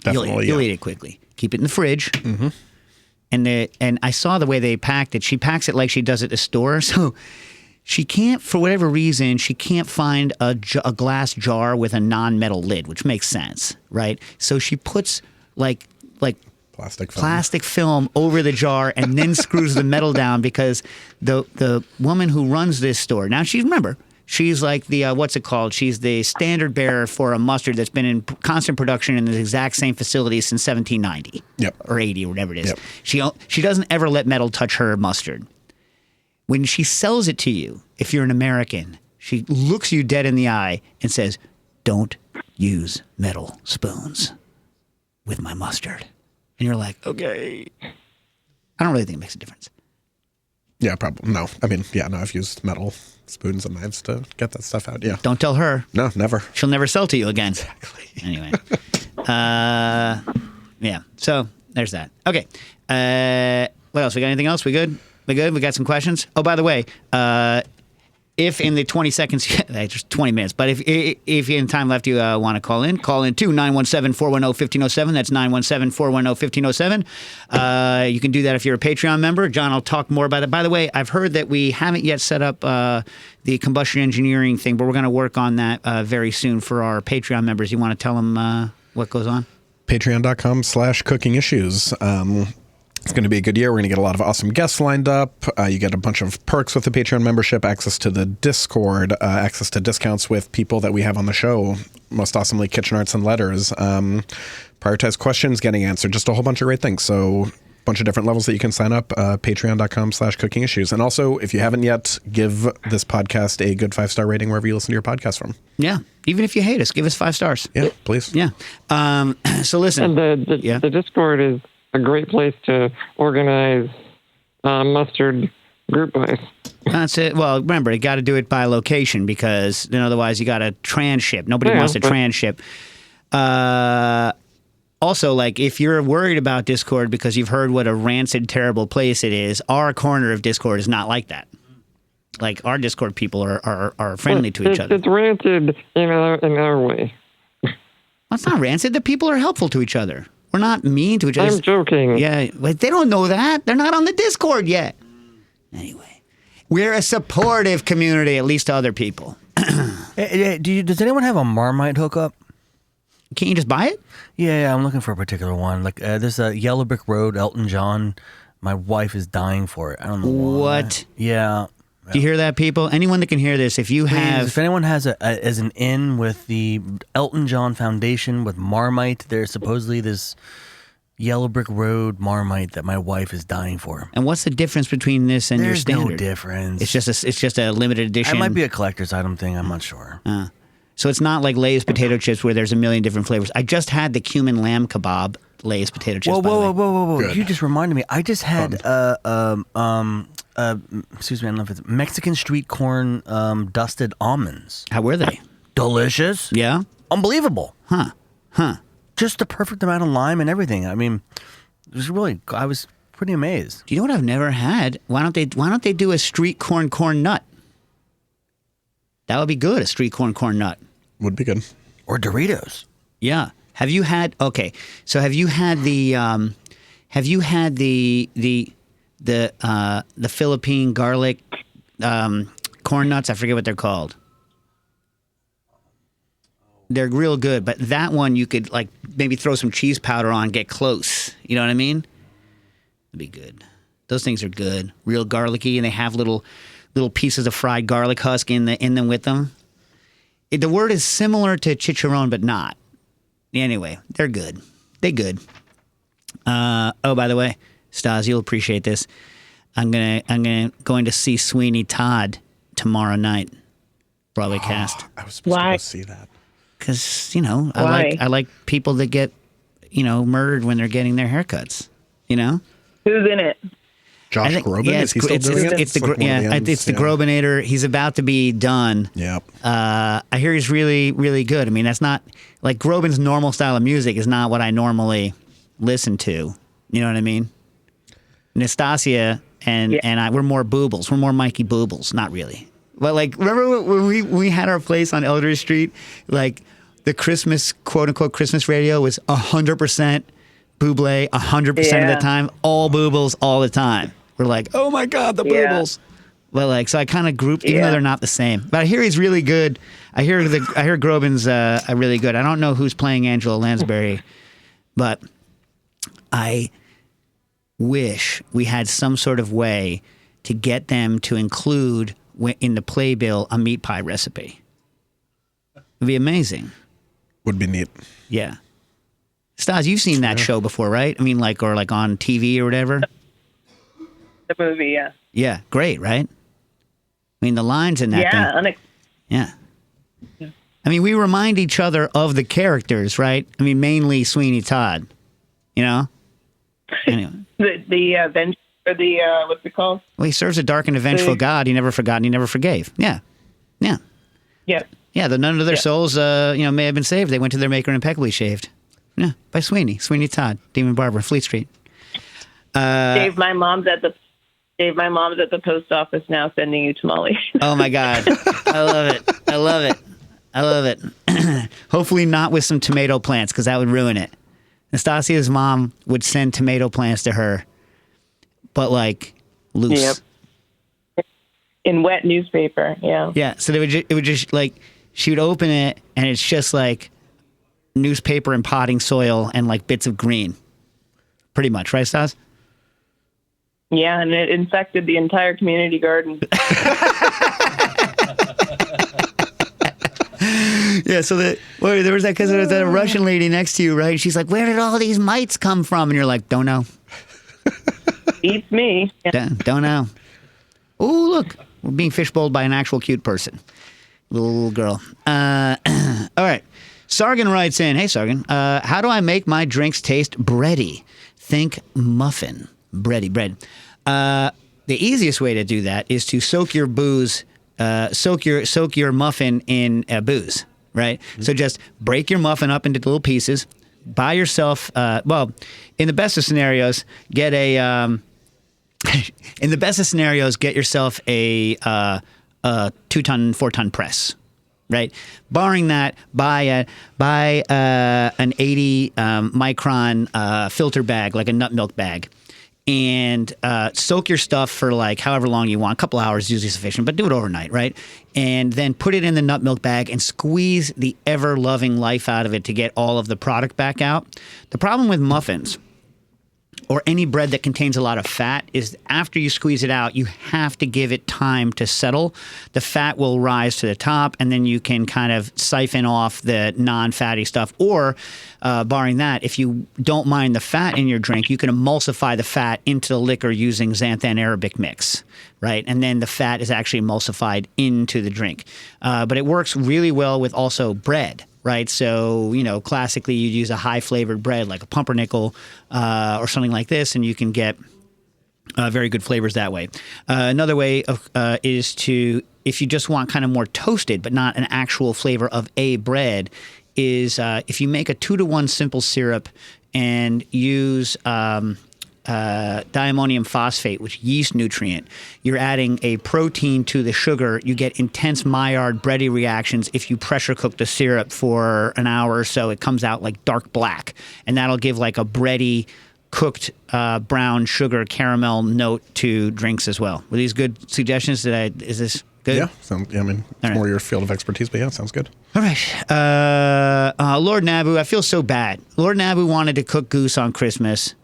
Definitely, You'll eat it quickly. Keep it in the fridge. Mm-hmm. And I saw the way they packed it. She packs it like she does at the store. So she can't, for whatever reason, find a glass jar with a non-metal lid, which makes sense, right? So she puts like plastic film over the jar and then screws the metal down, because the woman who runs this store, now she's like the what's it called? She's the standard bearer for a mustard that's been in constant production in the exact same facility since 1790, or 80, or whatever it is. Yep. She doesn't ever let metal touch her mustard. When she sells it to you, if you're an American, she looks you dead in the eye and says, "Don't use metal spoons with my mustard." And you're like, okay. I don't really think it makes a difference. Yeah, probably. No. I mean, no, I've used metal spoons and knives to get that stuff out. Yeah. Don't tell her. No, never. She'll never sell to you again. Exactly. Anyway. Yeah. So there's that. Okay. What else? We got anything else? We good? We got some questions? Oh, by the way, if in the 20 seconds, just 20 minutes, but if you in time left, you want to call in to 917-410-1507. That's 917-410-1507. You can do that if you're a Patreon member. John, I'll talk more about it. By the way, I've heard that we haven't yet set up the combustion engineering thing, but we're going to work on that very soon for our Patreon members. You want to tell them what goes on? Patreon.com/cooking issues. It's going to be a good year. We're going to get a lot of awesome guests lined up. You get a bunch of perks with the Patreon membership, access to the Discord, access to discounts with people that we have on the show, most awesomely Kitchen Arts and Letters, prioritize questions getting answered, just a whole bunch of great things. So a bunch of different levels that you can sign up, patreon.com/cooking issues. And also, if you haven't yet, give this podcast a good 5-star rating wherever you listen to your podcast from. Yeah. Even if you hate us, give us 5 stars. Yeah, please. Yeah. So listen. And the Discord is a great place to organize mustard group buys. That's it. Well, remember, you got to do it by location because then otherwise you got to transship. Nobody wants to transship. Also, like if you're worried about Discord because you've heard what a rancid, terrible place it is, our corner of Discord is not like that. Like our Discord people are friendly to each other. It's rancid in our way. Well, it's not rancid. The people are helpful to each other. We're not mean to each other. I'm joking. Yeah, but they don't know that. They're not on the Discord yet. Anyway, we're a supportive community, at least to other people. Does anyone have a Marmite hookup? Can't you just buy it? Yeah, I'm looking for a particular one. Like there's a Yellow Brick Road, Elton John. My wife is dying for it. I don't know why. What? Yeah. Do you hear that, people? Anyone that can hear this, if you have... If anyone has as an in with the Elton John Foundation with Marmite, there's supposedly this Yellow Brick Road Marmite that my wife is dying for. And what's the difference between this and your There's standard? no difference. It's just a limited edition. It might be a collector's item thing. I'm not sure. So it's not like Lay's potato chips where there's a million different flavors. I just had the cumin lamb kebab Lay's potato chips. Whoa! Good. You just reminded me. I just had excuse me, I don't know if it's Mexican street corn dusted almonds. How were they? Delicious. Yeah? Unbelievable. Huh. Just the perfect amount of lime and everything. I mean, it was really. I was pretty amazed. Do you know what I've never had? Why don't they do a street corn nut? That would be good, a street corn nut. Would be good. Or Doritos. Yeah. Have you had the Philippine garlic corn nuts? I forget what they're called. They're real good, but that one you could like maybe throw some cheese powder on, get close. You know what I mean? It'd be good. Those things are good, real garlicky, and they have little pieces of fried garlic husk in them with them. The word is similar to chicharron, but not. Anyway, they're good. They're good. Oh, by the way, Stas, you'll appreciate this. I'm going to see Sweeney Todd tomorrow night. Broadway cast. I was supposed to go see that. Because I like people that get murdered when they're getting their haircuts. Who's in it? Josh Groban? Is he still doing it? It's the Grobinator. He's about to be done. Yep. I hear he's really, really good. I mean, that's not like Groban's normal style of music is not what I normally listen to. You know what I mean? Nastasia and I, we're more Boobles. We're more Mikey Boobles. Not really. But like, remember when we had our place on Elder Street? Like the Christmas, quote unquote, Christmas radio was 100% Buble 100% of the time. All Boobles all the time. We're like, oh my God, the Boobles. But like, so I kind of grouped, even though they're not the same. But I hear he's really good. I hear Groban's really good. I don't know who's playing Angela Lansbury, but I wish we had some sort of way to get them to include in the playbill a meat pie recipe. It'd be amazing. Would be neat. Yeah. Stas, you've seen that show before, right? I mean, like on TV or whatever. The movie, yeah. Yeah, great, right? I mean, the lines in that thing. Yeah. I mean, we remind each other of the characters, right? I mean, mainly Sweeney Todd, Anyway. the what's it called? Well, he serves a dark and avengeful God. He never forgot and he never forgave. Yeah. Yeah. Yep. Yeah, none of their souls, may have been saved. They went to their maker impeccably shaved. Yeah, by Sweeney Todd, Demon Barber, Fleet Street. Dave, my mom's at the Dave, my mom's at the post office now sending you tamales. Oh my God. I love it. I love it. I love it. Hopefully not with some tomato plants, because that would ruin it. Nastasia's mom would send tomato plants to her, but like loose. Yep. In wet newspaper, yeah. Yeah, so it would just like, she would open it and it's just like newspaper and potting soil and like bits of green. Pretty much, right, Stas? Yeah, and it infected the entire community garden. Yeah, so there was that Russian lady next to you, right? She's like, "Where did all these mites come from?" And you're like, "Don't know." Eats me. Yeah. Don't know. Oh, look, we're being fishbowled by an actual cute person, little girl. All right, Sargon writes in, "Hey Sargon, how do I make my drinks taste bready? Think muffin, bready bread." The easiest way to do that is to soak your booze. Soak your muffin in booze, right? Mm-hmm. So just break your muffin up into little pieces. Buy yourself, in the best of scenarios, get yourself a 2-ton, 4-ton press, right? Barring that, buy an 80 micron filter bag, like a nut milk bag. And soak your stuff for like however long you want. A couple hours is usually sufficient, but do it overnight, right? And then put it in the nut milk bag and squeeze the ever-loving life out of it to get all of the product back out. The problem with muffins or any bread that contains a lot of fat is after you squeeze it out, you have to give it time to settle. The fat will rise to the top, and then you can kind of siphon off the non-fatty stuff. Or, barring that, if you don't mind the fat in your drink, you can emulsify the fat into the liquor using xanthan Arabic mix, right? And then the fat is actually emulsified into the drink. But it works really well with also bread. Right, so classically you'd use a high-flavored bread like a pumpernickel or something like this, and you can get very good flavors that way. Another way is to, if you just want kind of more toasted but not an actual flavor of a bread, is if you make a 2-to-1 simple syrup and use diammonium phosphate, which yeast nutrient. You're adding a protein to the sugar. You get intense Maillard bready reactions if you pressure cook the syrup for an hour or so. It comes out like dark black, and that'll give like a bready, cooked brown sugar caramel note to drinks as well. Were these good suggestions? Is this good? Yeah, it's more your field of expertise, but yeah, it sounds good. All right. Lord Nabu, I feel so bad. Lord Nabu wanted to cook goose on Christmas.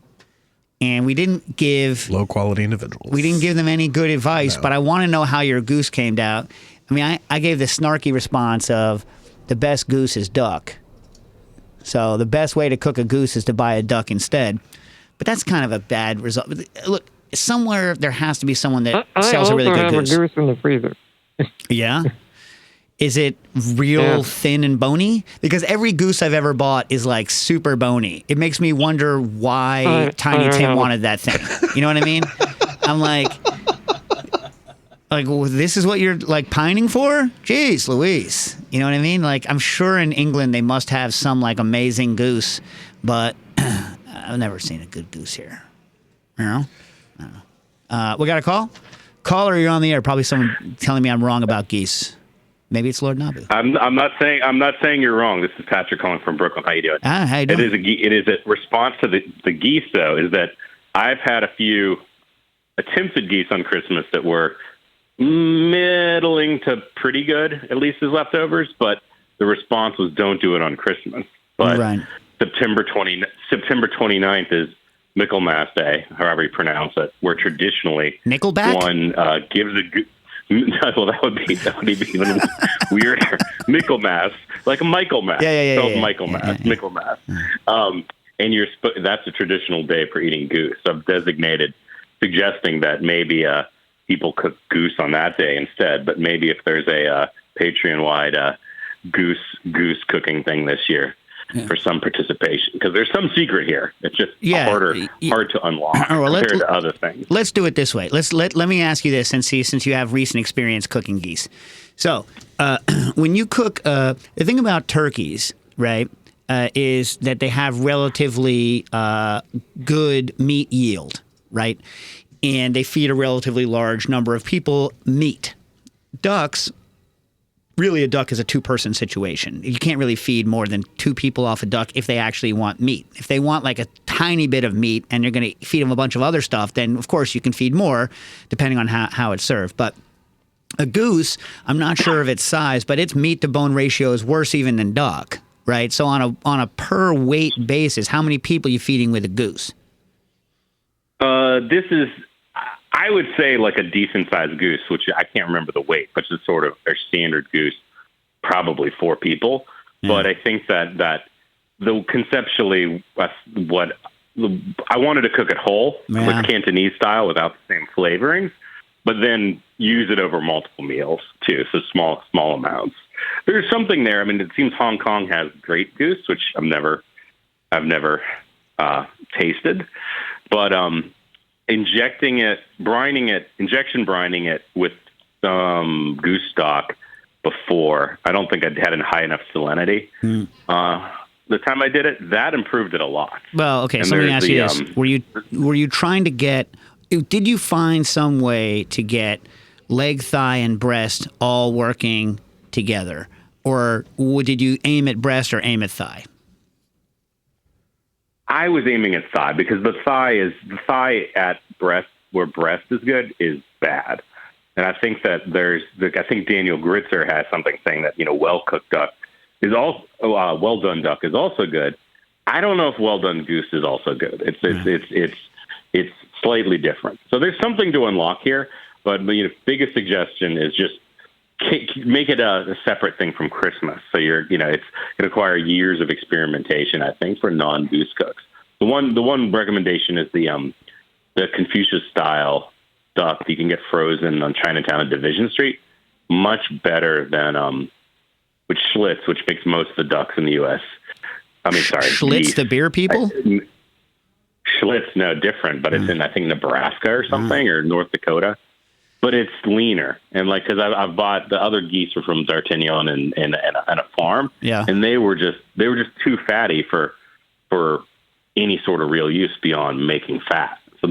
And we didn't give low quality individuals. We didn't give them any good advice, but I want to know how your goose came out. I mean, I gave the snarky response of the best goose is duck. So the best way to cook a goose is to buy a duck instead. But that's kind of a bad result. Look, somewhere there has to be someone that sells a really good goose. I also have a goose in the freezer. Yeah? Is it real thin and bony? Because every goose I've ever bought is like super bony. It makes me wonder why Tiny Tim wanted that thing. You know what I mean? I'm like, well, this is what you're like pining for? Jeez, Louise. You know what I mean? Like, I'm sure in England they must have some like amazing goose, but I've never seen a good goose here. You know? I don't know. We got a call? Caller, you're on the air. Probably someone telling me I'm wrong about geese. Maybe it's Lord Nabu. I'm not saying you're wrong. This is Patrick calling from Brooklyn. How you doing? How you doing? It is a response to the geese, though, is that I've had a few attempted geese on Christmas that were middling to pretty good, at least as leftovers. But the response was, don't do it on Christmas. But right. September 29th is Michaelmas Day, however you pronounce it, where traditionally Nickelback? one gives a goose. Well, that would be even weirder. Michaelmas, like a Michaelmas. Yeah. Michaelmas, Michaelmas. And that's a traditional day for eating goose. So I've designated, suggesting that maybe people cook goose on that day instead. But maybe if there's a Patreon-wide goose cooking thing this year. Yeah. For some participation, because there's some secret here. It's just hard to unlock compared to other things. Let's do it this way. Let me ask you this, and see, since you have recent experience cooking geese. So when you cook, the thing about turkeys, right, is that they have relatively good meat yield, right? and they feed a relatively large number of people meat. Ducks, really a duck is a two-person situation. You can't really feed more than 2 people off a duck if they actually want meat. If they want like a tiny bit of meat and you're going to feed them a bunch of other stuff, then of course you can feed more depending on how it's served. But a goose, I'm not sure of its size, but its meat to bone ratio is worse even than duck, right? So on a per weight basis, how many people are you feeding with a goose? This is, I would say, like a decent sized goose, which I can't remember the weight, but it's sort of a standard goose, probably 4 people. But I think that the conceptually what I wanted to cook it whole, like Cantonese style, without the same flavorings, but then use it over multiple meals too, so small amounts. There's something there. I mean, it seems Hong Kong has great goose, which I've never tasted, but injection brining it with some goose stock before. I don't think I'd had a high enough salinity. The time I did it, that improved it a lot. Well, okay, so let me ask you this. Were you trying to get, did you find some way to get leg, thigh, and breast all working together? Or did you aim at breast or aim at thigh? I was aiming at thigh because the thigh at breast, where breast is good, is bad. And I think that I think Daniel Gritzer has something saying that, well-cooked duck is also, well-done duck is also good. I don't know if well-done goose is also good. It's slightly different. So there's something to unlock here, but the biggest suggestion is just make it a separate thing from Christmas. So it's going to require years of experimentation, I think, for non-goose cooks. The one recommendation is the Confucius style duck that you can get frozen on Chinatown and Division Street. Much better than which Schlitz, which makes most of the ducks in the U.S. I mean, sorry, Schlitz, the beer people. Schlitz, no, different, but it's in, I think, Nebraska or something, or North Dakota. But it's leaner, and because I've bought the other geese were from D'Artagnan and a farm, and they were just too fatty for any sort of real use beyond making fat. So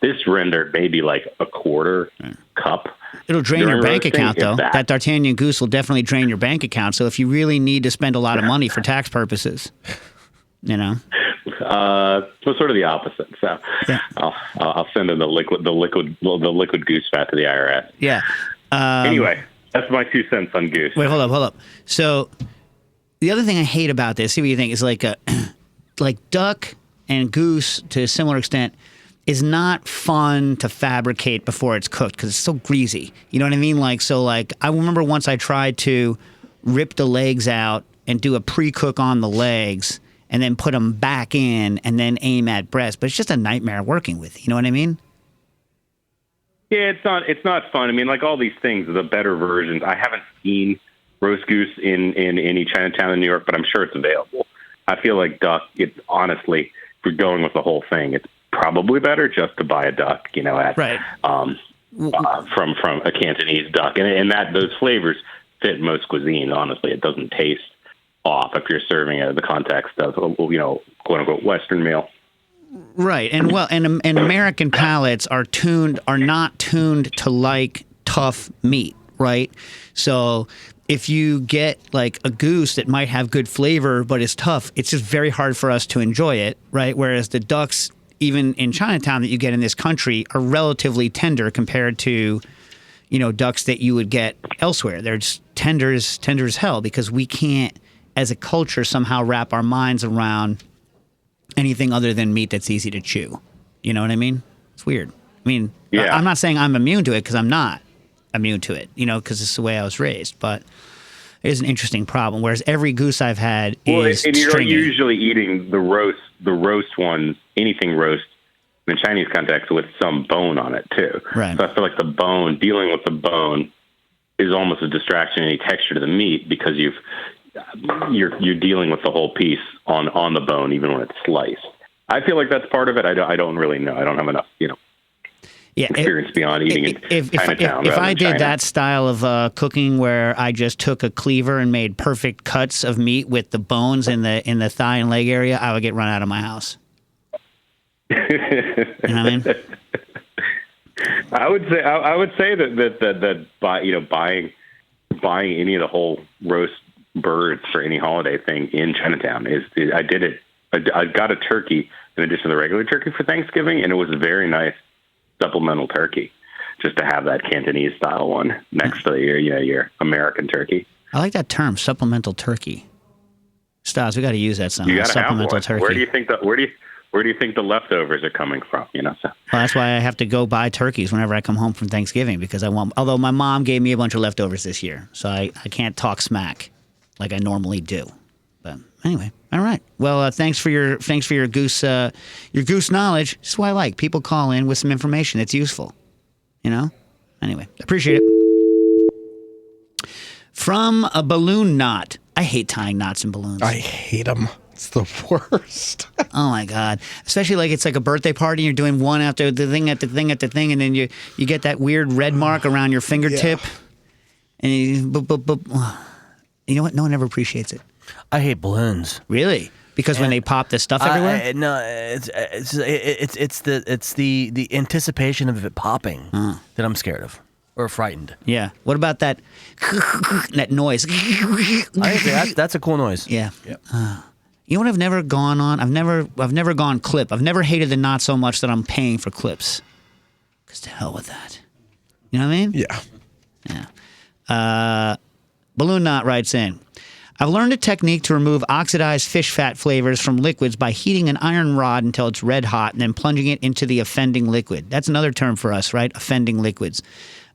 this rendered maybe like a quarter cup. It'll drain your bank account, though. That D'Artagnan goose will definitely drain your bank account. So if you really need to spend a lot of money for tax purposes, so sort of the opposite. So I'll send in the liquid goose fat to the IRS. Yeah. Anyway, that's my 2 cents on goose. Wait, hold up. So the other thing I hate about this, see what you think, is like duck and goose to a similar extent is not fun to fabricate before it's cooked because it's so greasy. You know what I mean? I remember once I tried to rip the legs out and do a pre-cook on the legs and then put them back in and then aim at breast. But it's just a nightmare working with. You know what I mean? Yeah, it's not fun. I mean, like all these things, the better versions. I haven't seen roast goose in any Chinatown in New York, but I'm sure it's available. I feel like duck, honestly, if you're going with the whole thing, it's probably better just to buy a duck, from a Cantonese duck. And that those flavors fit most cuisine, honestly. It doesn't taste off if you're serving it in the context of, quote unquote, Western meal. Right. And American palates are not tuned to like tough meat, right? So if you get like a goose that might have good flavor but is tough, it's just very hard for us to enjoy it, right? Whereas the ducks, even in Chinatown that you get in this country, are relatively tender compared to, ducks that you would get elsewhere. They're just tender as hell because we can't, as a culture, somehow wrap our minds around anything other than meat that's easy to chew. You know what I mean? It's weird. I mean, I'm not saying I'm immune to it because I'm not immune to it, because it's the way I was raised. But it is an interesting problem. Whereas every goose I've had is and you're stringy. usually eating the roast ones, anything roast in the Chinese context with some bone on it too. Right. So I feel like dealing with the bone is almost a distraction, any texture to the meat because you're dealing with the whole piece on the bone, even when it's sliced. I feel like that's part of it. I don't really know. I don't have enough, experience beyond eating in Chinatown. If I did China. that style of cooking where I just took a cleaver and made perfect cuts of meat with the bones in the thigh and leg area, I would get run out of my house. You know what I mean? I would say that buying any of the whole roast birds for any holiday thing in Chinatown I did it. I got a turkey in addition to the regular turkey for Thanksgiving, and it was a very nice supplemental turkey, just to have that Cantonese style one next to your American turkey. I like that term, supplemental turkey. Stas, we got to use that somehow. You got to have supplemental one. turkey. Where do you think the leftovers are coming from? So. Well, that's why I have to go buy turkeys whenever I come home from Thanksgiving, because although my mom gave me a bunch of leftovers this year, so I can't talk smack like I normally do. But anyway, all right. Well, thanks for your goose knowledge. This is what I like. People call in with some information that's useful. Anyway, appreciate it. From a balloon knot. I hate tying knots in balloons. I hate them. It's the worst. Oh my God! Especially it's like a birthday party. You're doing one after the thing after the thing after the thing, and then you get that weird red mark around your fingertip. Yeah. And you know what? No one ever appreciates it. I hate balloons. Really? Because when they pop the stuff everywhere? No, it's the anticipation of it popping that I'm scared of or frightened. Yeah. What about that noise? I think that's a cool noise. Yeah. Yep. You know what I've never gone on? I've never gone clip. I've never hated the knot so much that I'm paying for clips. Because to hell with that. You know what I mean? Yeah. Yeah. Balloon Knot writes in, I've learned a technique to remove oxidized fish fat flavors from liquids by heating an iron rod until it's red hot and then plunging it into the offending liquid. That's another term for us, right? Offending liquids.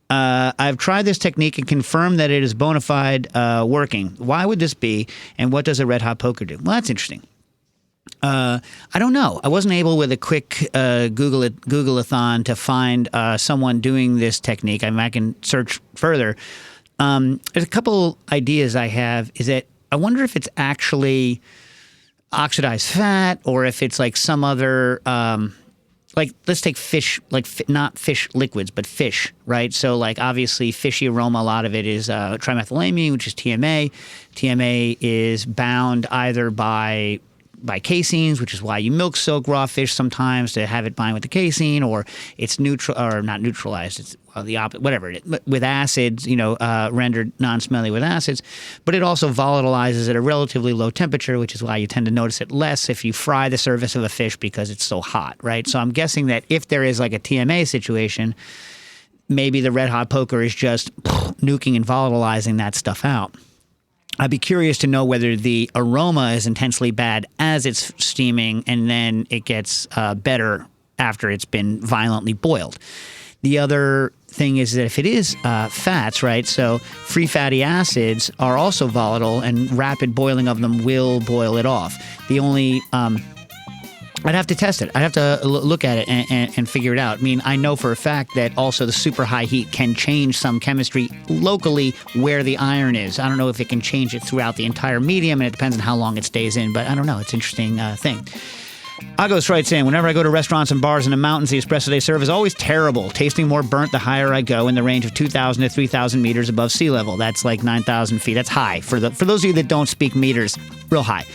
I've tried this technique and confirmed that it is bona fide working. Why would this be, and what does a red hot poker do? Well, that's interesting. I don't know. I wasn't able with a quick Google-a-thon to find someone doing this technique. I can search further. There's a couple ideas I have. Is that I wonder if it's actually oxidized fat or if it's like some other like let's take fish, like not fish liquids, but fish, right? So like obviously fishy aroma, a lot of it is trimethylamine, which is TMA. TMA is bound either by caseins, which is why you milk soak raw fish sometimes to have it bind with the casein, or it's not neutralized. It's the opposite, whatever it is, with acids, rendered non-smelly with acids. But it also volatilizes at a relatively low temperature, which is why you tend to notice it less if you fry the surface of a fish because it's so hot, right? So I'm guessing that if there is like a TMA situation, maybe the red hot poker is just nuking and volatilizing that stuff out. I'd be curious to know whether the aroma is intensely bad as it's steaming and then it gets better after it's been violently boiled. The other thing is that if it is fats, right, so free fatty acids are also volatile and rapid boiling of them will boil it off. The only I'd have to test it. I'd have to look at it and figure it out. I mean, I know for a fact that also the super high heat can change some chemistry locally where the iron is. I don't know if it can change it throughout the entire medium, and it depends on how long it stays in, but I don't know. It's an interesting thing. Agos writes in, whenever I go to restaurants and bars in the mountains, the espresso they serve is always terrible, tasting more burnt the higher I go, in the range of 2,000 to 3,000 meters above sea level. That's like 9,000 feet. That's high. For those of you that don't speak meters, real high.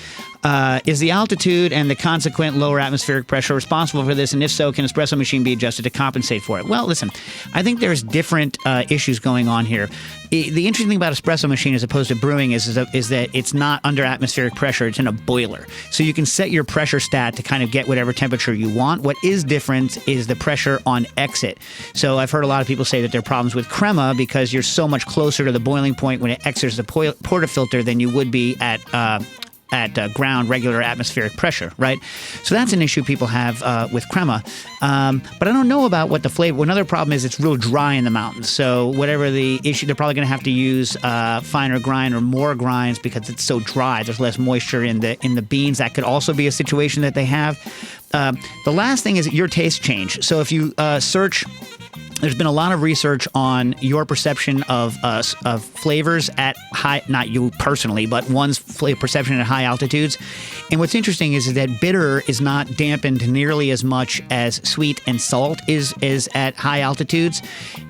Is the altitude and the consequent lower atmospheric pressure responsible for this? And if so, can an espresso machine be adjusted to compensate for it? Well, listen, I think there's different issues going on here. The interesting thing about espresso machine as opposed to brewing is that it's not under atmospheric pressure. It's in a boiler. So you can set your pressure stat to kind of get whatever temperature you want. What is different is the pressure on exit. So I've heard a lot of people say that there are problems with crema because you're so much closer to the boiling point when it exits the portafilter than you would be at ground regular atmospheric pressure, right? So that's an issue people have with crema. But I don't know about what the flavor. Another problem is it's real dry in the mountains. So whatever the issue, they're probably going to have to use finer grind or more grinds because it's so dry. There's less moisture in the beans. That could also be a situation that they have. The last thing is your taste change. So if you search there's been a lot of research on your perception of flavors at high, not you personally, but one's perception at high altitudes. And what's interesting is that bitter is not dampened nearly as much as sweet and salt is at high altitudes.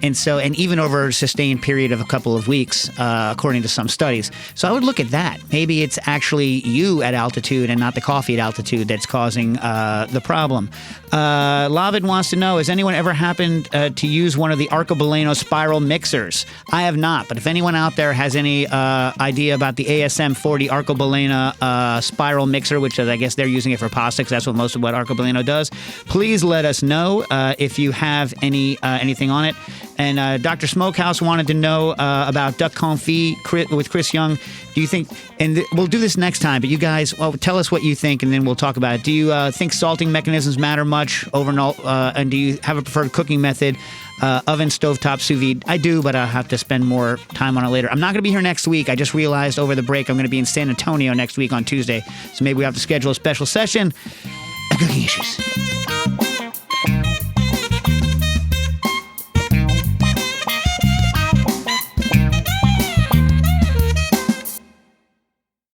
And even over a sustained period of a couple of weeks, according to some studies. So I would look at that. Maybe it's actually you at altitude and not the coffee at altitude that's causing the problem. Lavin wants to know, has anyone ever happened to use one of the Arcobaleno spiral mixers? I have not, but if anyone out there has any idea about the ASM 40 Arcobaleno spiral mixer, which is, I guess they're using it for pasta because that's what Arcobaleno does, please let us know if you have anything on it. And Dr. Smokehouse wanted to know about duck confit with Chris Young. Do you think, and we'll do this next time, but you guys, well, tell us what you think, and then we'll talk about it. Do you think salting mechanisms matter much overall, and do you have a preferred cooking method? Oven, stovetop, sous vide. I do, but I'll have to spend more time on it later. I'm not going to be here next week. I just realized over the break I'm going to be in San Antonio next week on Tuesday, so maybe we have to schedule a special session. Cooking issues.